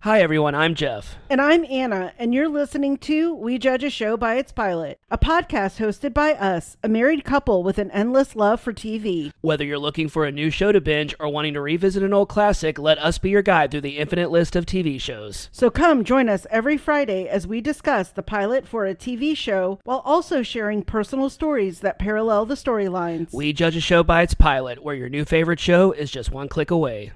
Hi everyone, I'm Jeff. And I'm Anna, and you're listening to We Judge a Show by Its Pilot, a podcast hosted by us, a married couple with an endless love for TV. Whether you're looking for a new show to binge or wanting to revisit an old classic, let us be your guide through the infinite list of TV shows. So come join us every Friday as we discuss the pilot for a TV show while also sharing personal stories that parallel the storylines. We Judge a Show by Its Pilot, where your new favorite show is just one click away.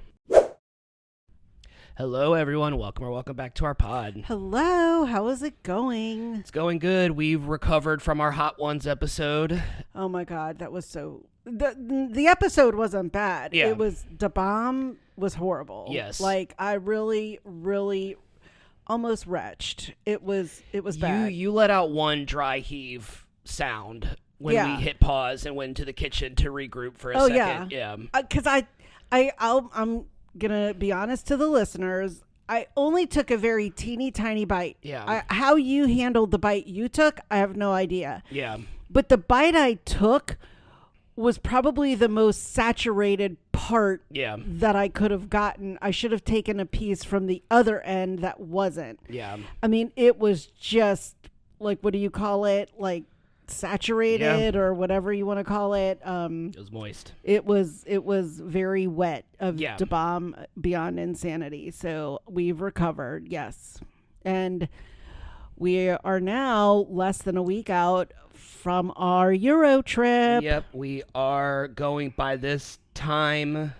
Hello everyone, welcome back to our pod. Hello, how is it going? It's going good. We've recovered from our Hot Ones episode. Oh my god, that was so... The episode wasn't bad. Yeah. It was... The bomb was horrible. Yes. Like, I really almost retched. It was bad. You let out one dry heave sound when we hit pause and went to the kitchen to regroup for a second. Yeah. Because I'm gonna be honest to the listeners. I only took a very teeny tiny bite. Yeah. How you handled the bite you took, I have no idea. Yeah. But the bite I took was probably the most saturated part that I could have gotten. I should have taken a piece from the other end that wasn't. Yeah. I mean, it was just like, what do you call it? Like saturated or whatever you want to call it. It was moist. It was very wet of the bomb beyond insanity. So we've recovered, yes. And we are now less than a week out from our Euro trip. Yep, we are going by this time.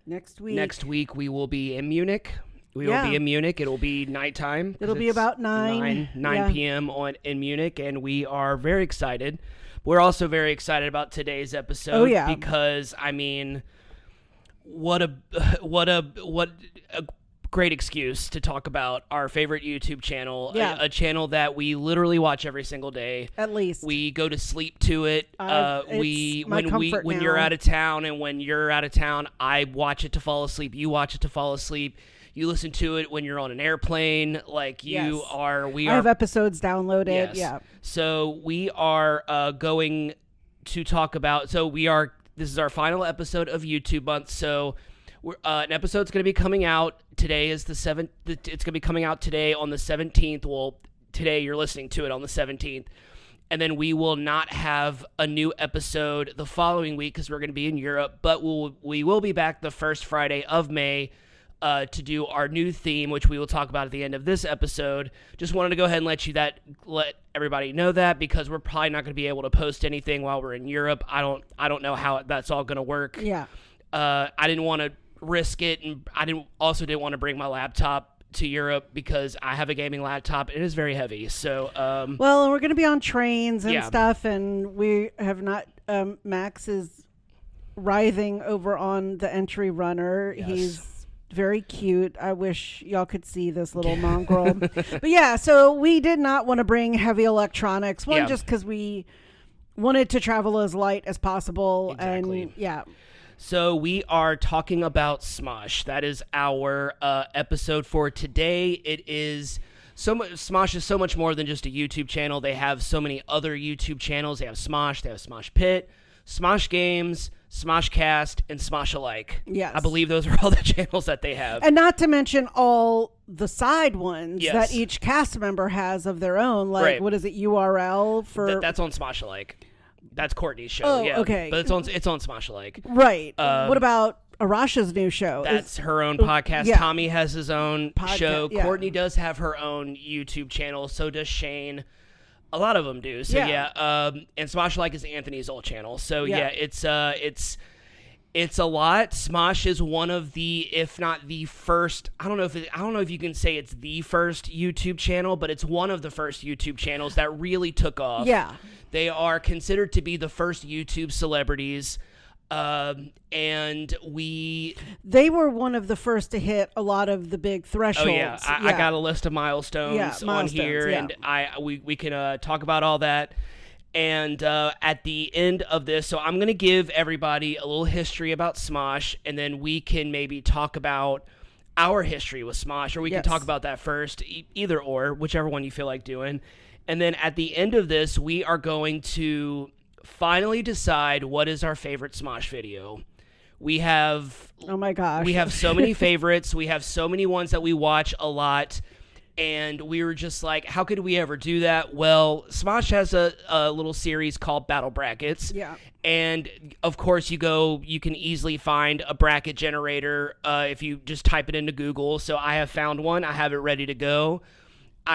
Next week we will be in Munich. We will be in Munich. It'll be nighttime. It'll be about 9 p.m. in Munich, and we are very excited. We're also very excited about today's episode. Oh, yeah. Because I mean, what a great excuse to talk about our favorite YouTube channel, a channel that we literally watch every single day. At least we go to sleep to it. When you're out of town, and when you're out of town, I watch it to fall asleep. You watch it to fall asleep. You listen to it when you're on an airplane, like I have episodes downloaded. Yes. Yeah. So we are going to talk about. This is our final episode of YouTube month. So an episode's going to be coming out today. Is the 7th? It's going to be coming out today on the 17th. Well, today you're listening to it on the 17th. And then we will not have a new episode the following week because we're going to be in Europe. But we will be back the first Friday of May. To do our new theme, which we will talk about at the end of this episode. Just wanted to go ahead and let everybody know that, because we're probably not going to be able to post anything while we're in Europe. I don't know how that's all going to work. Yeah. I didn't want to risk it, and I didn't want to bring my laptop to Europe because I have a gaming laptop. It is very heavy. So well, we're going to be on trains and stuff, and we have not. Max is writhing over on the entry runner. Yes. He's very cute. I wish y'all could see this little mongrel. But yeah, so we did not want to bring heavy electronics. One, just because we wanted to travel as light as possible. Exactly. And so we are talking about Smosh. That is our episode for today. It is Smosh is so much more than just a YouTube channel. They have so many other YouTube channels. They have Smosh. They have Smosh Pit, Smosh Games, Smoshcast, and Smosh Alike. Yes. I believe those are all the channels that they have. And not to mention all the side ones Yes. that each cast member has of their own. Like, What is it, URL for... That's on Smosh Alike. That's Courtney's show. Oh, yeah. okay. But it's on Smosh Alike. Right. What about Arasha's new show? That's her own podcast. Yeah. Tommy has his own show. Yeah. Courtney does have her own YouTube channel. So does Shane. A lot of them do. So and Smosh Alike is Anthony's old channel. So it's a lot. Smosh is one of the, if not the first. I don't know if you can say it's the first YouTube channel, but it's one of the first YouTube channels that really took off. Yeah, they are considered to be the first YouTube celebrities. And they were one of the first to hit a lot of the big thresholds. Oh yeah, I got a list of milestones on here, and we can talk about all that. And at the end of this, so I'm gonna give everybody a little history about Smosh, and then we can maybe talk about our history with Smosh, or we can talk about that first, either or, whichever one you feel like doing. And then at the end of this, we are going to finally decide what is our favorite Smosh video. We have Oh my gosh. we have so many favorites. We have so many ones that we watch a lot. And we were just like, how could we ever do that? Well, Smosh has a little series called Battle Brackets. Yeah. And of course, you can easily find a bracket generator if you just type it into Google. So I have found one. I have it ready to go.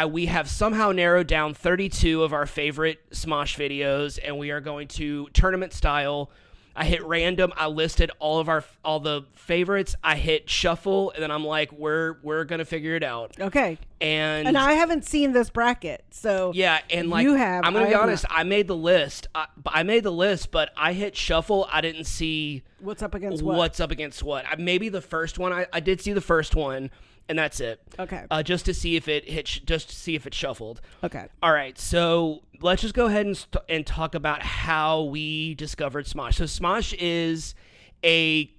We have somehow narrowed down 32 of our favorite Smosh videos, and we are going to tournament style. I hit random. I listed all the favorites. I hit shuffle, and then I'm like, we're gonna figure it out. Okay. And I haven't seen this bracket, so yeah, and like you have. I'm gonna be honest. I made the list. I made the list, but I hit shuffle. I didn't see what's up against what. What's up against what? Maybe the first one. I did see the first one. And that's it. Okay. Just to see if it shuffled. Okay. All right. So let's just go ahead and talk about how we discovered Smosh. So Smosh is I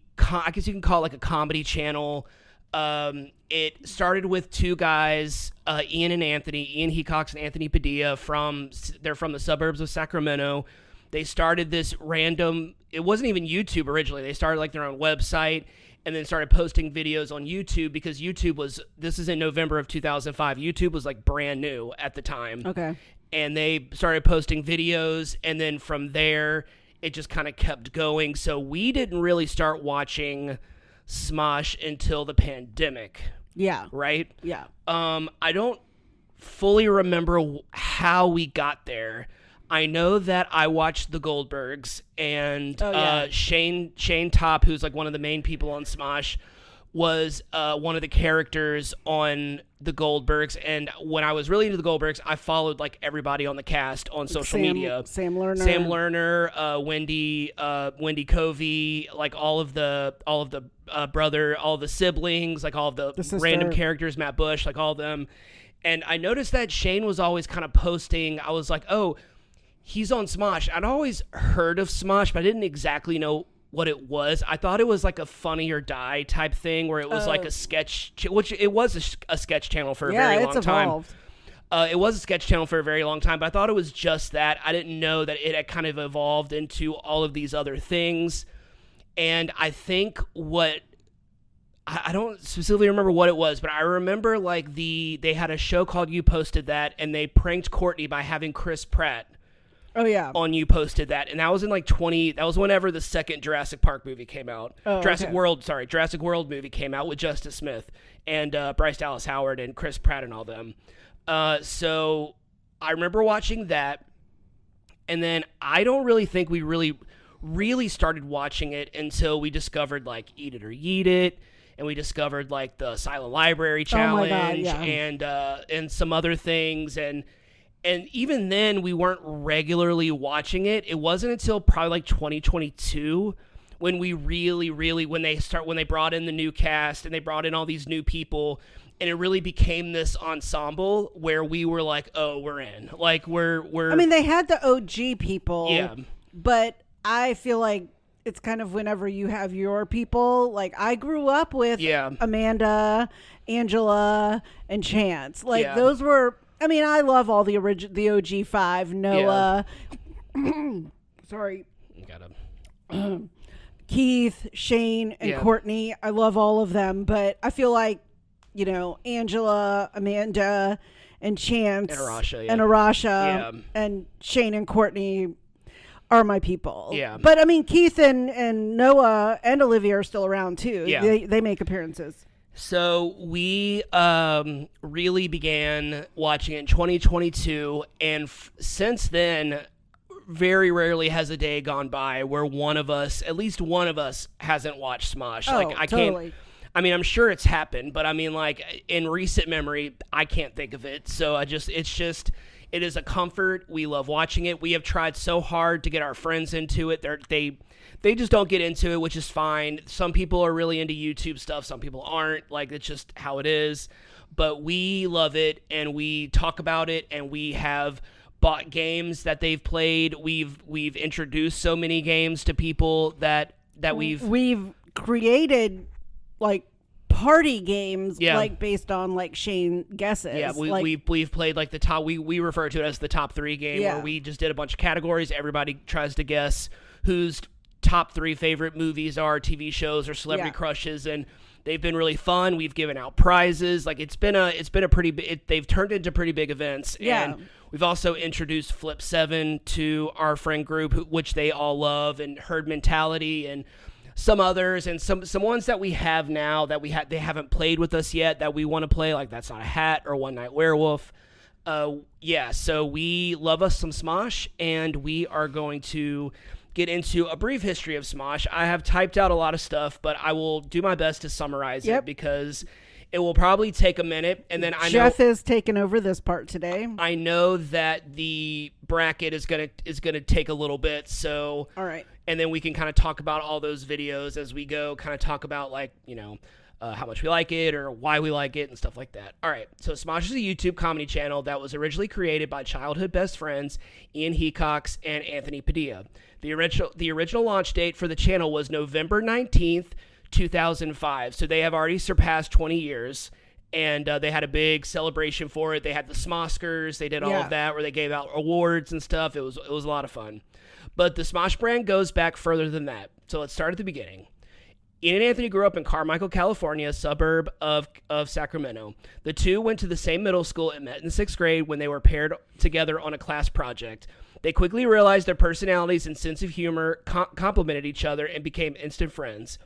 guess you can call it like a comedy channel. It started with two guys, Ian and Anthony, Ian Hecox and Anthony Padilla they're from the suburbs of Sacramento. They started this random, it wasn't even YouTube originally. They started like their own website and then started posting videos on YouTube because this is in November of 2005. YouTube was like brand new at the time. Okay. And they started posting videos, and then from there, it just kind of kept going. So we didn't really start watching Smosh until the pandemic. Yeah. Right? Yeah. I don't fully remember how we got there. I know that I watched the Goldbergs, and Shane Top, who's like one of the main people on Smosh, was one of the characters on the Goldbergs. And when I was really into the Goldbergs, I followed like everybody on the cast on social media. Sam Lerner, Wendy Covey, like all of the brother, all the siblings, like all of the random characters, Matt Bush, like all of them. And I noticed that Shane was always kind of posting. I was like, oh, he's on Smosh. I'd always heard of Smosh, but I didn't exactly know what it was. I thought it was like a Funny or Die type thing where it was like a sketch, which it was a sketch channel for a very long time. It was a sketch channel for a very long time, but I thought it was just that. I didn't know that it had kind of evolved into all of these other things. And I think I don't specifically remember what it was, but I remember like they had a show called You Posted That, and they pranked Courtney by having Chris Pratt. Oh yeah. On You Posted That, and that was in like that was whenever the second Jurassic Park movie came out. Jurassic World movie came out with Justice Smith and Bryce Dallas Howard and Chris Pratt and all them. So I remember watching that, and then I don't really think we really started watching it until we discovered like Eat It or Yeet It, and we discovered like the Silent Library Challenge. Oh my God, and some other things. And even then, we weren't regularly watching it. It wasn't until probably like 2022 when we really when they brought in the new cast and they brought in all these new people, and it really became this ensemble where we were like, oh, we're in. Like we're. I mean, they had the OG people. Yeah. But I feel like it's kind of whenever you have your people. Like I grew up with Amanda, Angela, and Chance. Like those were. I mean, I love all the OG 5, Noah, sorry, you gotta. Keith, Shane, and Courtney. I love all of them, but I feel like, Angela, Amanda, and Chance, and Arasha, and Shane and Courtney are my people. Yeah. But I mean, Keith and Noah and Olivia are still around too. Yeah. They make appearances. So we really began watching it in 2022, and since then, very rarely has a day gone by where at least one of us, hasn't watched Smosh. I totally. can't. I mean, I'm sure it's happened, but I mean, like in recent memory, I can't think of it. So it is a comfort. We love watching it. We have tried so hard to get our friends into it. They just don't get into it, which is fine. Some people are really into YouTube stuff. Some people aren't. Like, it's just how it is. But we love it, and we talk about it, and we have bought games that they've played. We've introduced so many games to people that we've created like party games, like based on like Shane guesses. Yeah, we've played like the top. We refer to it as the top 3 game, where we just did a bunch of categories. Everybody tries to guess who's top 3 favorite movies are, TV shows, or celebrity crushes, and they've been really fun. We've given out prizes. Like it's been a pretty big. They've turned into pretty big events. Yeah. And we've also introduced Flip 7 to our friend group, which they all love, and Herd Mentality, and some others, and some ones that we have now that they haven't played with us yet that we want to play, like That's Not a Hat or One Night Werewolf. So we love us some Smosh, and we are going to get into a brief history of Smosh. I have typed out a lot of stuff, but I will do my best to summarize it because it will probably take a minute. And then Jeff is taking over this part today. I know that the bracket is gonna take a little bit. So all right, and then we can kind of talk about all those videos as we go. Kind of talk about how much we like it or why we like it and stuff like that. All right, so Smosh is a YouTube comedy channel that was originally created by childhood best friends Ian Hecox and Anthony Padilla. The original launch date for the channel was November 19th, 2005. So they have already surpassed 20 years, and they had a big celebration for it. They had the Smoskers. They did all of that where they gave out awards and stuff. It was a lot of fun. But the Smosh brand goes back further than that. So let's start at the beginning. Ian and Anthony grew up in Carmichael, California, a suburb of Sacramento. The two went to the same middle school and met in 6th grade when they were paired together on a class project. They quickly realized their personalities and sense of humor complemented each other and became instant friends.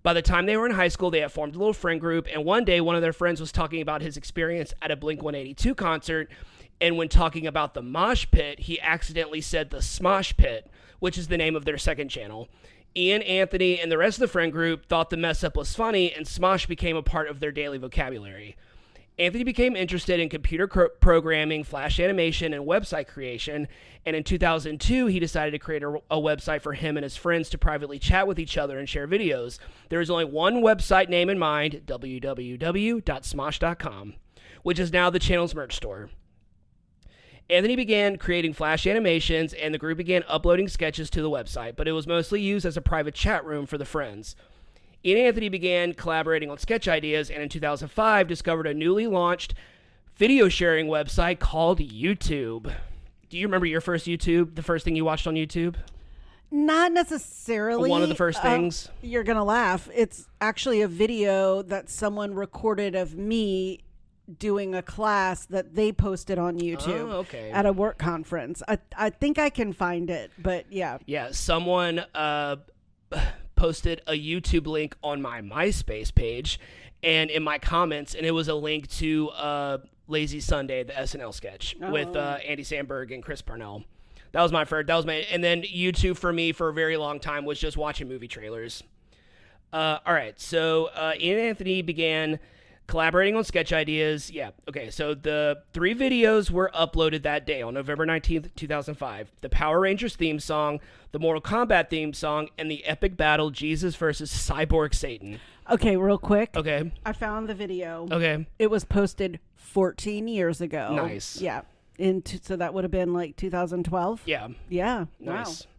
By the time they were in high school, they had formed a little friend group, and one day one of their friends was talking about his experience at a Blink-182 concert, and when talking about the mosh pit, he accidentally said the Smosh Pit, which is the name of their second channel. Ian, Anthony, and the rest of the friend group thought the mess up was funny, and Smosh became a part of their daily vocabulary. Anthony became interested in computer programming, flash animation, and website creation, and in 2002, he decided to create a website for him and his friends to privately chat with each other and share videos. There is only one website name in mind, www.smosh.com, which is now the channel's merch store. Anthony began creating flash animations, and the group began uploading sketches to the website, but it was mostly used as a private chat room for the friends. Ian and Anthony began collaborating on sketch ideas, and in 2005 discovered a newly launched video sharing website called YouTube. Do you remember your first YouTube, the first thing you watched on YouTube? Not necessarily. One of the first things? You're going to laugh. It's actually a video that someone recorded of me doing a class that they posted on YouTube at a work conference. I think I can find it, but yeah. Yeah, someone posted a YouTube link on my MySpace page and in my comments, and it was a link to Lazy Sunday, the SNL sketch with Andy Samberg and Chris Parnell. That was my first. And then YouTube for me for a very long time was just watching movie trailers. All right, so Ian and Anthony began collaborating on sketch ideas. Yeah, okay, so the 3 videos were uploaded that day on November 19th, 2005. The Power Rangers theme song, the Mortal Kombat theme song, and the epic battle Jesus versus Cyborg Satan. Okay, real quick. Okay. I found the video. Okay. It was posted 14 years ago. Nice. Yeah. So that would have been like 2012? Yeah. Yeah. Nice. Wow.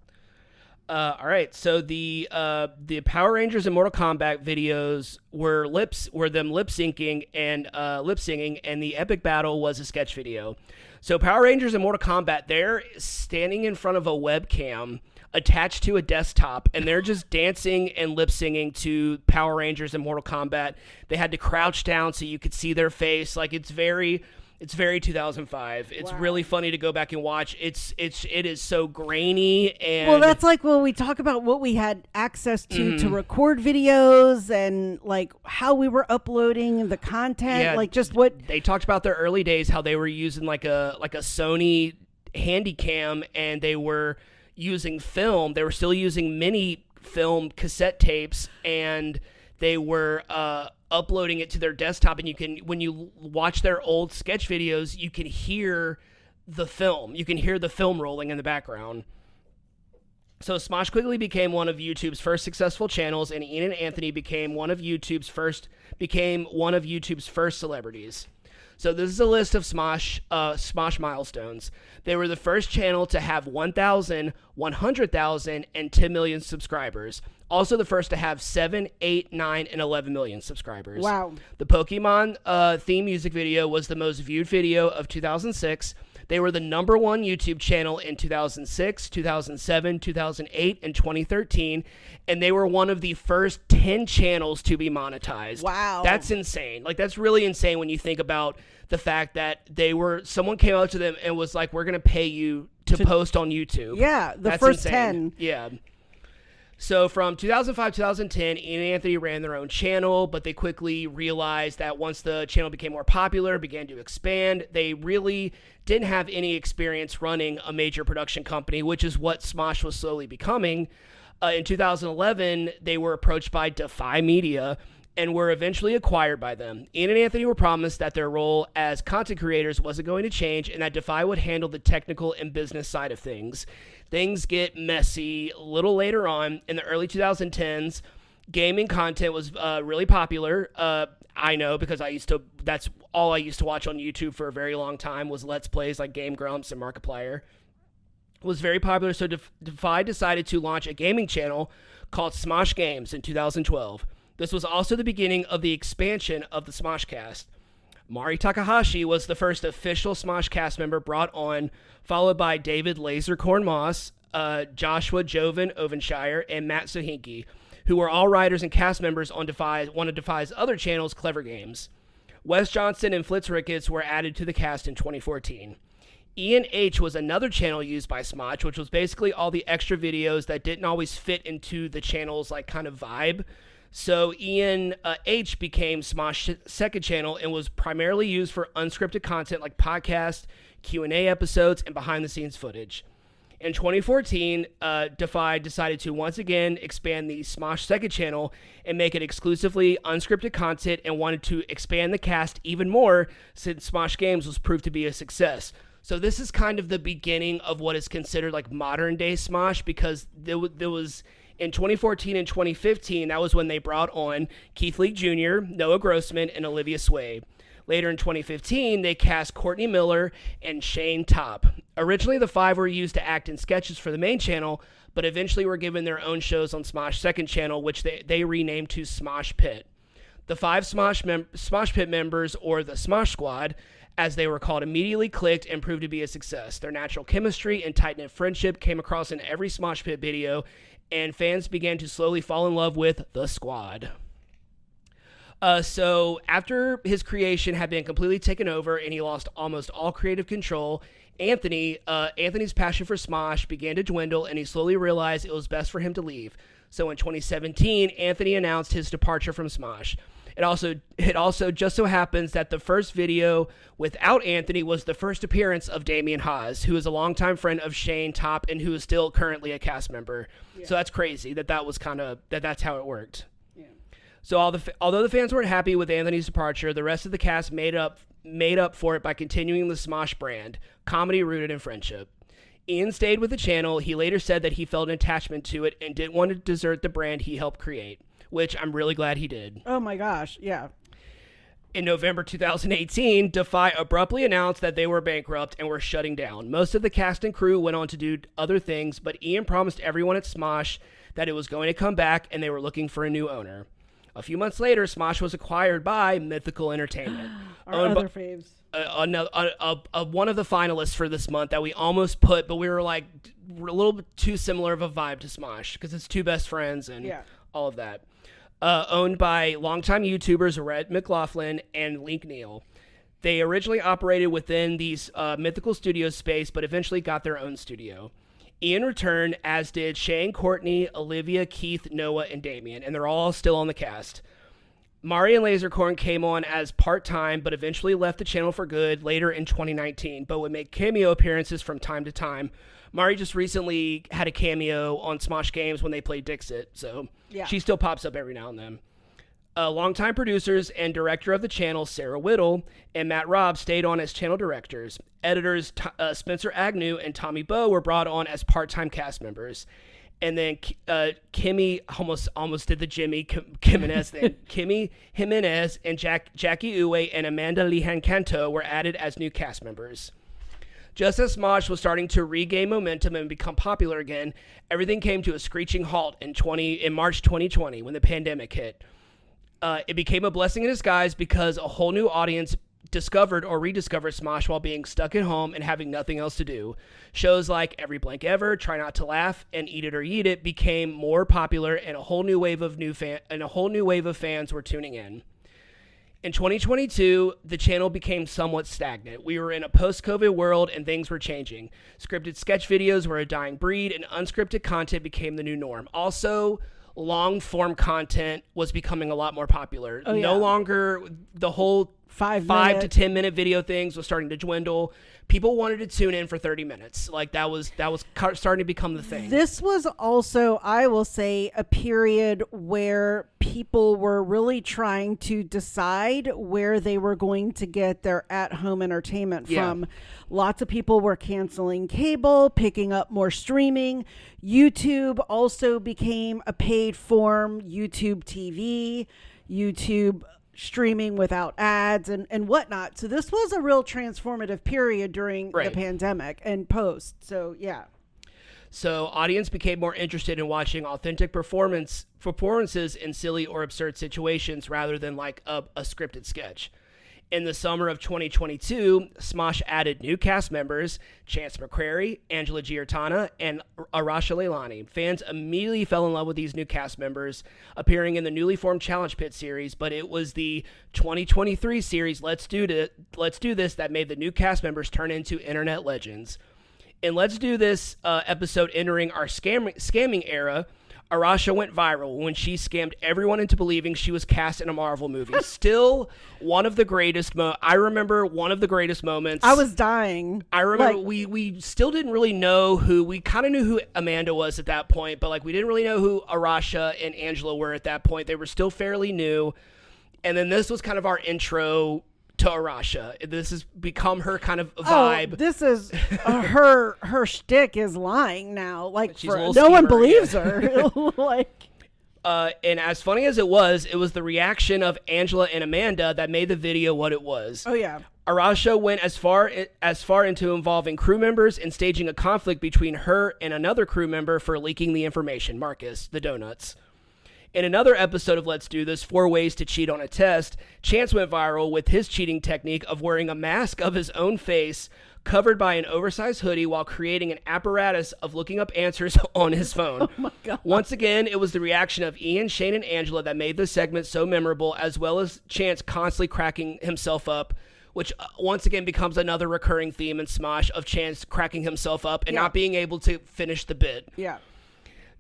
All right, so the Power Rangers and Mortal Kombat videos were them lip syncing and lip singing, and the epic battle was a sketch video. So Power Rangers and Mortal Kombat, they're standing in front of a webcam attached to a desktop, and they're just dancing and lip singing to Power Rangers and Mortal Kombat. They had to crouch down so you could see their face. Like it's very 2005. It's really funny to go back and watch. It is so grainy, and well, that's like when we talk about what we had access to record videos and like how we were uploading the content, like just what they talked about their early days, how they were using like a Sony Handycam, and they were using film. They were still using mini film cassette tapes, and they were uploading it to their desktop, and when you watch their old sketch videos, you can hear the film. You can hear the film rolling in the background. So Smosh quickly became one of YouTube's first successful channels, and Ian and Anthony became one of YouTube's first celebrities. So this is a list of Smosh milestones. They were the first channel to have 1,000, 100,000, and 10 million subscribers. Also the first to have 7, 8, 9, and 11 million subscribers. Wow. The Pokemon theme music video was the most viewed video of 2006. They were the number one YouTube channel in 2006, 2007, 2008, and 2013, and they were one of the first 10 channels to be monetized. Wow. That's insane. Like, that's really insane when you think about the fact that someone came up to them and was like, we're going to pay you to post on YouTube. Yeah, that's first insane. 10. Yeah. So from 2005 to 2010, Ian and Anthony ran their own channel, but they quickly realized that once the channel became more popular, began to expand, they really didn't have any experience running a major production company, which is what Smosh was slowly becoming. In 2011, they were approached by Defy Media and were eventually acquired by them. Ian and Anthony were promised that their role as content creators wasn't going to change and that Defy would handle the technical and business side of things. Things get messy a little later on. In the early 2010s, gaming content was really popular. I know because that's all I used to watch on YouTube for a very long time was Let's Plays like Game Grumps and Markiplier. It was very popular, so Defy decided to launch a gaming channel called Smosh Games in 2012. This was also the beginning of the expansion of the Smoshcast. Mari Takahashi was the first official Smosh cast member brought on, followed by David Lasercorn Moss, Joshua Joven Ovenshire, and Matt Sohinki, who were all writers and cast members on one of Defy's other channels, Clever Games. Wes Johnson and Flitz Ricketts were added to the cast in 2014. Ian H was another channel used by Smosh, which was basically all the extra videos that didn't always fit into the channel's like kind of vibe. So Ian H became Smosh's second channel and was primarily used for unscripted content like podcasts, Q&A episodes, and behind-the-scenes footage. In 2014, Defy decided to once again expand the Smosh second channel and make it exclusively unscripted content and wanted to expand the cast even more since Smosh Games was proved to be a success. So this is kind of the beginning of what is considered like modern-day Smosh because there was... In 2014 and 2015, that was when they brought on Keith Lee Jr., Noah Grossman, and Olivia Sway. Later in 2015, they cast Courtney Miller and Shane Topp. Originally, the five were used to act in sketches for the main channel, but eventually were given their own shows on Smosh's second channel, which they renamed to Smosh Pit. The five Smosh Pit members, or the Smosh Squad, as they were called, immediately clicked and proved to be a success. Their natural chemistry and tight-knit friendship came across in every Smosh Pit video, and fans began to slowly fall in love with the squad. So after his creation had been completely taken over and he lost almost all creative control, Anthony's passion for Smosh began to dwindle, and he slowly realized it was best for him to leave. So in 2017, Anthony announced his departure from Smosh. It also just so happens that the first video without Anthony was the first appearance of Damian Haas, who is a longtime friend of Shane Topp and who is still currently a cast member. Yeah. So that's crazy that's how it worked. Yeah. So although the fans weren't happy with Anthony's departure, the rest of the cast made up for it by continuing the Smosh brand, comedy rooted in friendship. Ian stayed with the channel. He later said that he felt an attachment to it and didn't want to desert the brand he helped create, which I'm really glad he did. Oh my gosh, yeah. In November 2018, Defy abruptly announced that they were bankrupt and were shutting down. Most of the cast and crew went on to do other things, but Ian promised everyone at Smosh that it was going to come back and they were looking for a new owner. A few months later, Smosh was acquired by Mythical Entertainment. Our other faves. One of the finalists for this month that we almost put, but we were like a little bit too similar of a vibe to Smosh because it's two best friends and all of that. Owned by longtime YouTubers Rhett McLaughlin and Link Neal. They originally operated within these Mythical Studios space, but eventually got their own studio. Ian returned, as did Shane, Courtney, Olivia, Keith, Noah, and Damian, and they're all still on the cast. Mari and Lasercorn came on as part-time, but eventually left the channel for good later in 2019, but would make cameo appearances from time to time. Mari just recently had a cameo on Smosh Games when they played Dixit, so she still pops up every now and then. Longtime producers and director of the channel, Sarah Whittle, and Matt Robb stayed on as channel directors. Editors Spencer Agnew and Tommy Bowe were brought on as part-time cast members. And then Kimmy, almost did the Jimmy Jimenez thing. Kimmy Jimenez and Jackie Uwe and Amanda Lehan Canto were added as new cast members. Just as Smosh was starting to regain momentum and become popular again, everything came to a screeching halt in March 2020 when the pandemic hit. It became a blessing in disguise because a whole new audience discovered or rediscovered Smosh while being stuck at home and having nothing else to do. Shows like Every Blank Ever, Try Not to Laugh, and Eat It or Eat It became more popular, and a whole new wave of fans were tuning in. In 2022, the channel became somewhat stagnant. We were in a post-COVID world and things were changing. Scripted sketch videos were a dying breed and unscripted content became the new norm. Also, long-form content was becoming a lot more popular. Oh, yeah. No longer the whole 5 to 10 minute video things was starting to dwindle. People wanted to tune in for 30 minutes. Like that was starting to become the thing. This was also, I will say, a period where people were really trying to decide where they were going to get their at-home entertainment from. Lots of people were canceling cable, picking up more streaming. YouTube also became a paid form. YouTube TV, YouTube streaming without ads and whatnot. So this was a real transformative period during the pandemic and post. So yeah. So audience became more interested in watching authentic performances in silly or absurd situations rather than like a scripted sketch. In the summer of 2022, Smosh added new cast members, Chance McCrary, Angela Giartana, and Arasha Leilani. Fans immediately fell in love with these new cast members, appearing in the newly formed Challenge Pit series, but it was the 2023 series Let's Do This that made the new cast members turn into internet legends. In Let's Do This episode entering our scamming era, Arasha went viral when she scammed everyone into believing she was cast in a Marvel movie. Still one of the greatest I remember one of the greatest moments. I was dying. I remember we still didn't really know we kind of knew who Amanda was at that point, but like we didn't really know who Arasha and Angela were at that point. They were still fairly new. And then this was kind of our intro to Arasha. This has become her kind of vibe. Oh, this is her shtick is lying now. Like no one believes her. Like, and as funny as it was the reaction of Angela and Amanda that made the video what it was. Oh yeah. Arasha went as far into involving crew members and staging a conflict between her and another crew member for leaking the information, Marcus, the Donuts. In another episode of Let's Do This, 4 Ways to Cheat on a Test, Chance went viral with his cheating technique of wearing a mask of his own face covered by an oversized hoodie while creating an apparatus of looking up answers on his phone. Oh my God. Once again, it was the reaction of Ian, Shane, and Angela that made this segment so memorable, as well as Chance constantly cracking himself up, which once again becomes another recurring theme in Smosh of Chance cracking himself up and not being able to finish the bit. Yeah.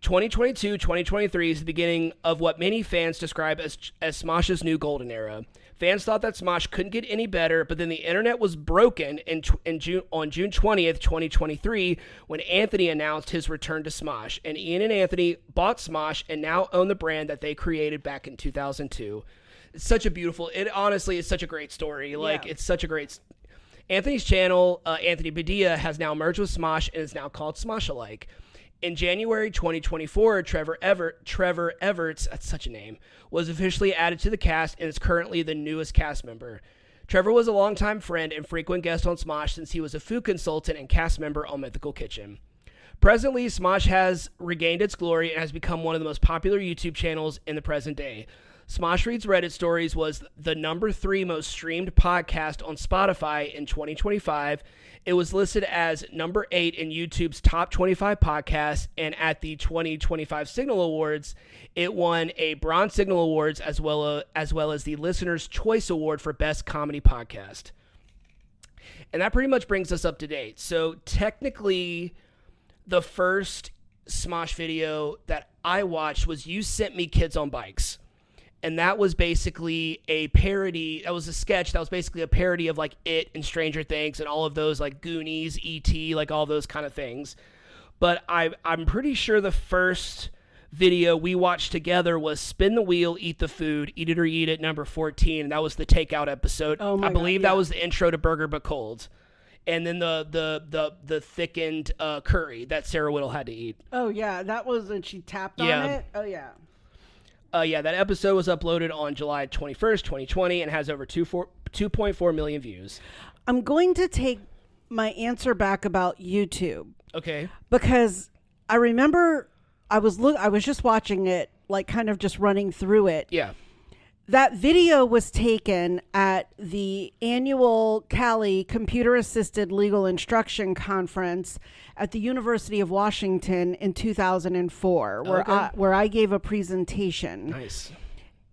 2022-2023 is the beginning of what many fans describe as Smosh's new golden era. Fans thought that Smosh couldn't get any better, but then the internet was broken on June 20th, 2023, when Anthony announced his return to Smosh. And Ian and Anthony bought Smosh and now own the brand that they created back in 2002. It's such a beautiful, it honestly is such a great story. Like, it's such a great, Anthony's channel, Anthony Padilla, has now merged with Smosh and is now called Smosh-alike. In January 2024, Trevor Everts, that's such a name, was officially added to the cast and is currently the newest cast member. Trevor was a longtime friend and frequent guest on Smosh since he was a food consultant and cast member on Mythical Kitchen. Presently, Smosh has regained its glory and has become one of the most popular YouTube channels in the present day. Smosh Reads Reddit Stories was the number 3 most streamed podcast on Spotify in 2025. It was listed as number 8 in YouTube's top 25 podcasts, and at the 2025 Signal Awards, it won a Bronze Signal Awards as well as the Listener's Choice Award for Best Comedy Podcast. And that pretty much brings us up to date. So technically, the first Smosh video that I watched was You Sent Me Kids on Bikes. And that was basically a parody. That was a sketch that was basically a parody of like It and Stranger Things and all of those, like Goonies, E.T., like all those kind of things. But I'm pretty sure the first video we watched together was Spin the Wheel, Eat the Food, Eat It or Eat It, number 14. And that was the takeout episode. Oh my I believe God, that was the intro to Burger But Cold. And then the thickened curry that Sarah Whittle had to eat. Oh yeah, that was when she tapped on it. Oh yeah. That episode was uploaded on July 21st, 2020, and has over 2.4 million views. I'm going to take my answer back about YouTube. Okay. Because I remember I was just watching it, like kind of just running through it. Yeah. that video was taken at the annual Cali Computer Assisted Legal Instruction Conference at the University of Washington in 2004, where I gave a presentation. Nice.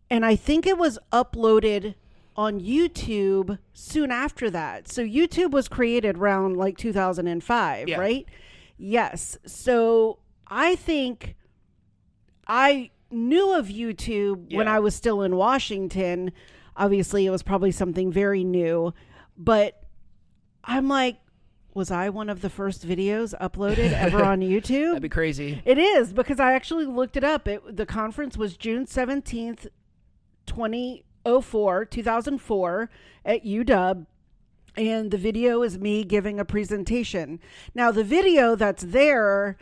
And I think it was uploaded on YouTube soon after that. So YouTube was created around like 2005, right? Yes. So I think I knew of YouTube when I was still in Washington. Obviously, it was probably something very new. But I'm like, was I one of the first videos uploaded ever on YouTube? That'd be crazy. It is, because I actually looked it up. The conference was June 17th, 2004 at UW. And the video is me giving a presentation. Now, the video that's there,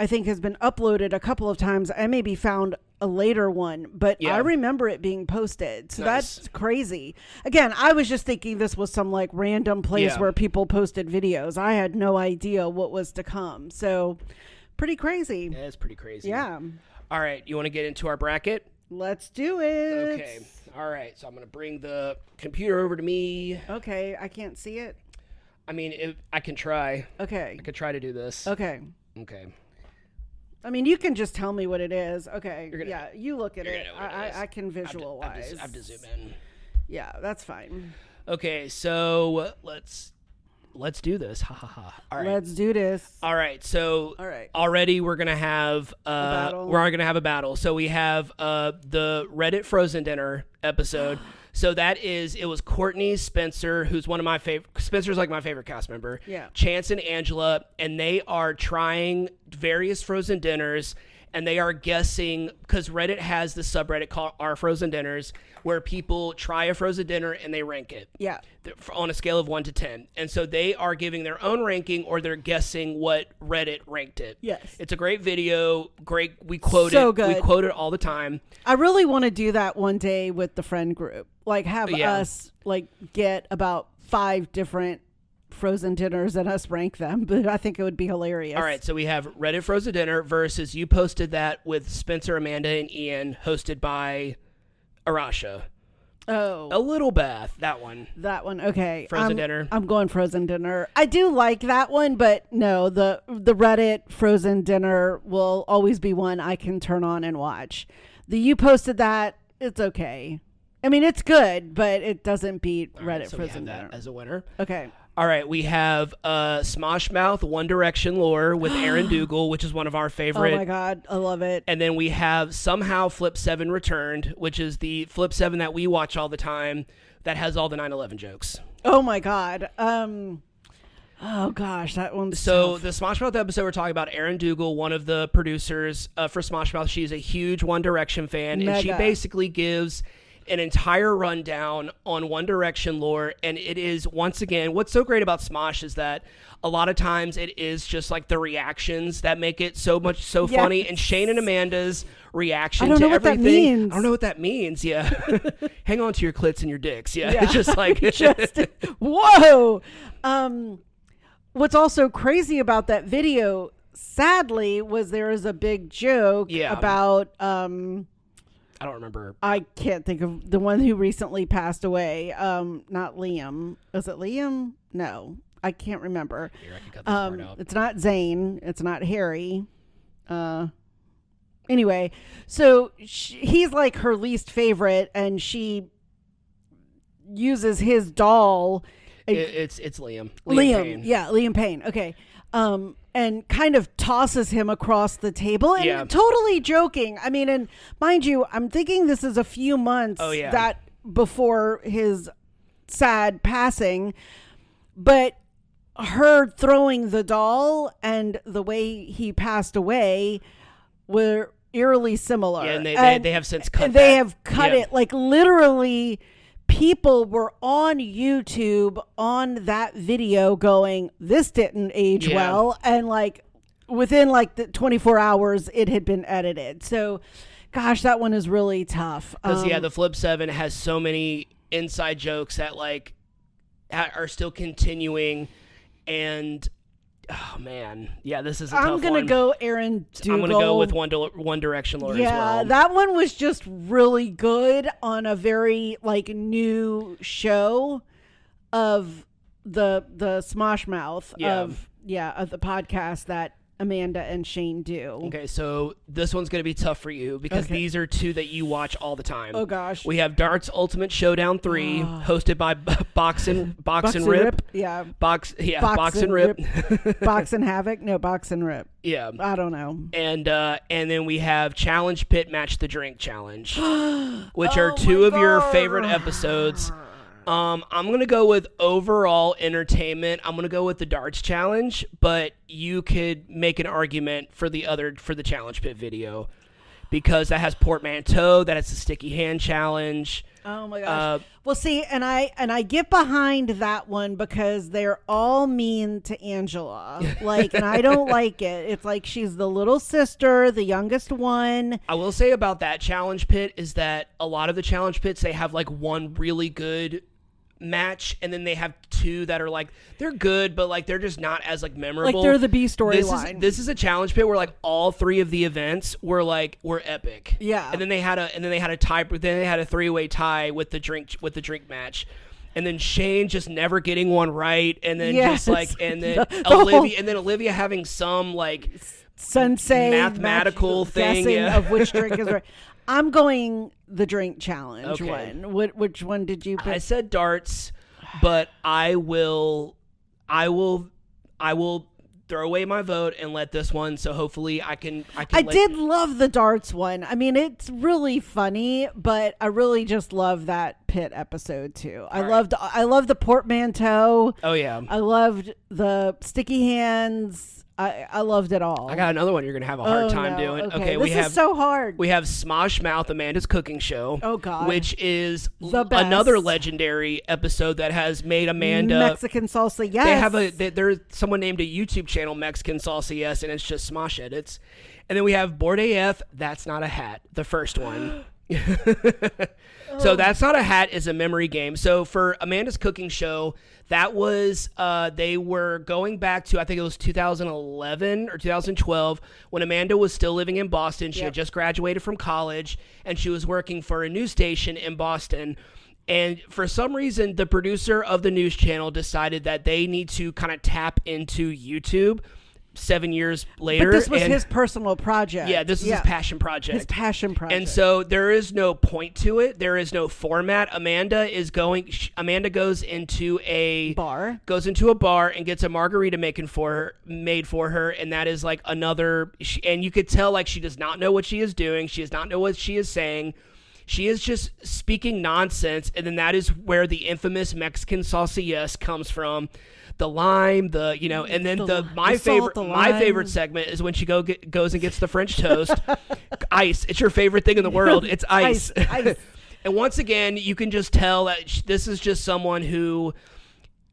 I think, has been uploaded a couple of times. I maybe found a later one, but I remember it being posted. So that's crazy. Again, I was just thinking this was some like random place where people posted videos. I had no idea what was to come. So pretty crazy. Yeah, it's pretty crazy. Yeah. All right. You want to get into our bracket? Let's do it. Okay. All right. So I'm going to bring the computer over to me. Okay. I can't see it. I mean, I can try. Okay. I could try to do this. Okay. Okay. I mean, you can just tell me what it is. Okay. You look at it. I can visualize. I have to zoom in. Yeah, that's fine. Okay, so let's do this. Ha ha ha. All right. Let's do this. All right. So right. Already we're gonna have we're gonna have a battle. So we have the Reddit Frozen Dinner episode. So it was Courtney, Spencer, who's one of my favorite. Spencer's like my favorite cast member. Yeah. Chance and Angela, and they are trying various frozen dinners, and they are guessing, because Reddit has the subreddit called Our Frozen Dinners, where people try a frozen dinner and they rank it. Yeah. On a scale of 1 to 10. And so they are giving their own ranking, or they're guessing what Reddit ranked it. Yes. It's a great video. Great. We quote So it. good. We quote it all the time. I really want to do that one day with the friend group. Like have us like get about 5 different frozen dinners and us rank them. But I think it would be hilarious. All right. So we have Reddit Frozen Dinner versus, you posted that with Spencer, Amanda, and Ian, hosted by Arasha. Oh. A Little Bath. That one. Okay. Frozen Dinner. I'm going Frozen Dinner. I do like that one, but no, the Reddit Frozen Dinner will always be one I can turn on and watch. You posted that. It's okay. I mean, it's good, but it doesn't beat Reddit Frozen Dinner. As a winner. Okay. All right, we have Smosh Mouth One Direction lore with Aaron Dougal, which is one of our favorite. Oh my God, I love it. And then we have Somehow Flip 7 Returned, which is the Flip 7 that we watch all the time that has all the 9/11 jokes. Oh my God. Oh gosh, that one's tough. The Smosh Mouth episode, we're talking about Aaron Dougal, one of the producers for Smosh Mouth. She's a huge One Direction fan, and she basically gives an entire rundown on One Direction lore. And it is, once again, what's so great about Smosh is that a lot of times it is just like the reactions that make it so funny. And Shane and Amanda's reaction to everything. I don't know what that means. Yeah. Hang on to your clits and your dicks. Yeah. It's just like, whoa. What's also crazy about that video, sadly, was there is a big joke about, I don't remember. I can't think of the one who recently passed away. Not Liam. Was it Liam? No, I can't remember. Here, I can cut this part out. It's not Zayn. It's not Harry. Anyway, so he's like her least favorite, and she uses his doll. It's Liam. Liam Payne. Yeah, Liam Payne. Okay. And kind of tosses him across the table, and totally joking. I mean, and mind you, I'm thinking this is a few months that before his sad passing, but her throwing the doll and the way he passed away were eerily similar. Yeah, and they have since cut that. They have cut it, like literally. People were on YouTube on that video going, this didn't age well. And like within like the 24 hours, it had been edited. So, gosh, that one is really tough. Because, the Flip 7 has so many inside jokes that like are still continuing. And Oh man, yeah, this is a I'm tough gonna one. go Aaron Dougal. I'm gonna go with One Direction Lord as well. Yeah, that one was just really good on a very like new show of the Smosh Mouth of the podcast that Amanda and Shane do. Okay, so this one's going to be tough for you because these are two that you watch all the time. Oh gosh. We have Darts Ultimate Showdown 3 hosted by Box and Rip. Yeah. Box and Rip. Box and Havoc. No, Box and Rip. Yeah. I don't know. And then we have Challenge Pit Match the Drink Challenge, which are two of your favorite episodes. I'm going to go with overall entertainment. I'm going to go with the Darts Challenge, but you could make an argument for the Challenge Pit video because that has portmanteau, that has the sticky hand challenge. Oh my gosh. Well, see, and I get behind that one because they're all mean to Angela. Like, and I don't like it. It's like she's the little sister, the youngest one. I will say about that Challenge Pit is that a lot of the Challenge Pits, they have like one really good match and then they have two that are like they're good but like they're just not as like memorable. Like they're the B storyline. This is a Challenge Pit where like all three of the events were epic. Yeah. And then they had a tie, then they had a 3-way tie with the drink match. And then Shane just never getting one right, and then just like, and then Olivia having some like sensei mathematical thing of which drink is right. I'm going the drink challenge one. Which one did you pick? I said darts, but I will throw away my vote and let this one. So hopefully I did love the darts one. I mean, it's really funny, but I really just love that pit episode too. I loved the portmanteau. Oh yeah. I loved the sticky hands. I loved it all. I got another one you're going to have a hard time doing. Okay, this is so hard. We have Smosh Mouth, Amanda's cooking show. Oh, God. Which is the best. Another legendary episode that has made Amanda... Mexican salsa, yes. There's someone named a YouTube channel, Mexican Salsa, yes, and it's just Smosh edits. And then we have Board AF, That's Not a Hat, the first one. So That's Not a Hat is a memory game. So for Amanda's cooking show, that was they were going back to, I think it was 2011 or 2012 when Amanda was still living in Boston. She had just graduated from college and she was working for a news station in Boston. And for some reason, the producer of the news channel decided that they need to kind of tap into YouTube 7 years later. But this was his personal project. Yeah, this is his passion project. His passion project. And so there is no point to it. There is no format. Amanda goes into a bar. Goes into a bar and gets a margarita made for her, and that is like another. And you could tell like she does not know what she is doing. She does not know what she is saying. She is just speaking nonsense, and then that is where the infamous Mexican salsa yes comes from. The lime, and then my favorite segment is when she goes and gets the French toast. Ice. It's your favorite thing in the world. It's ice. Ice. And once again, you can just tell that this is just someone who,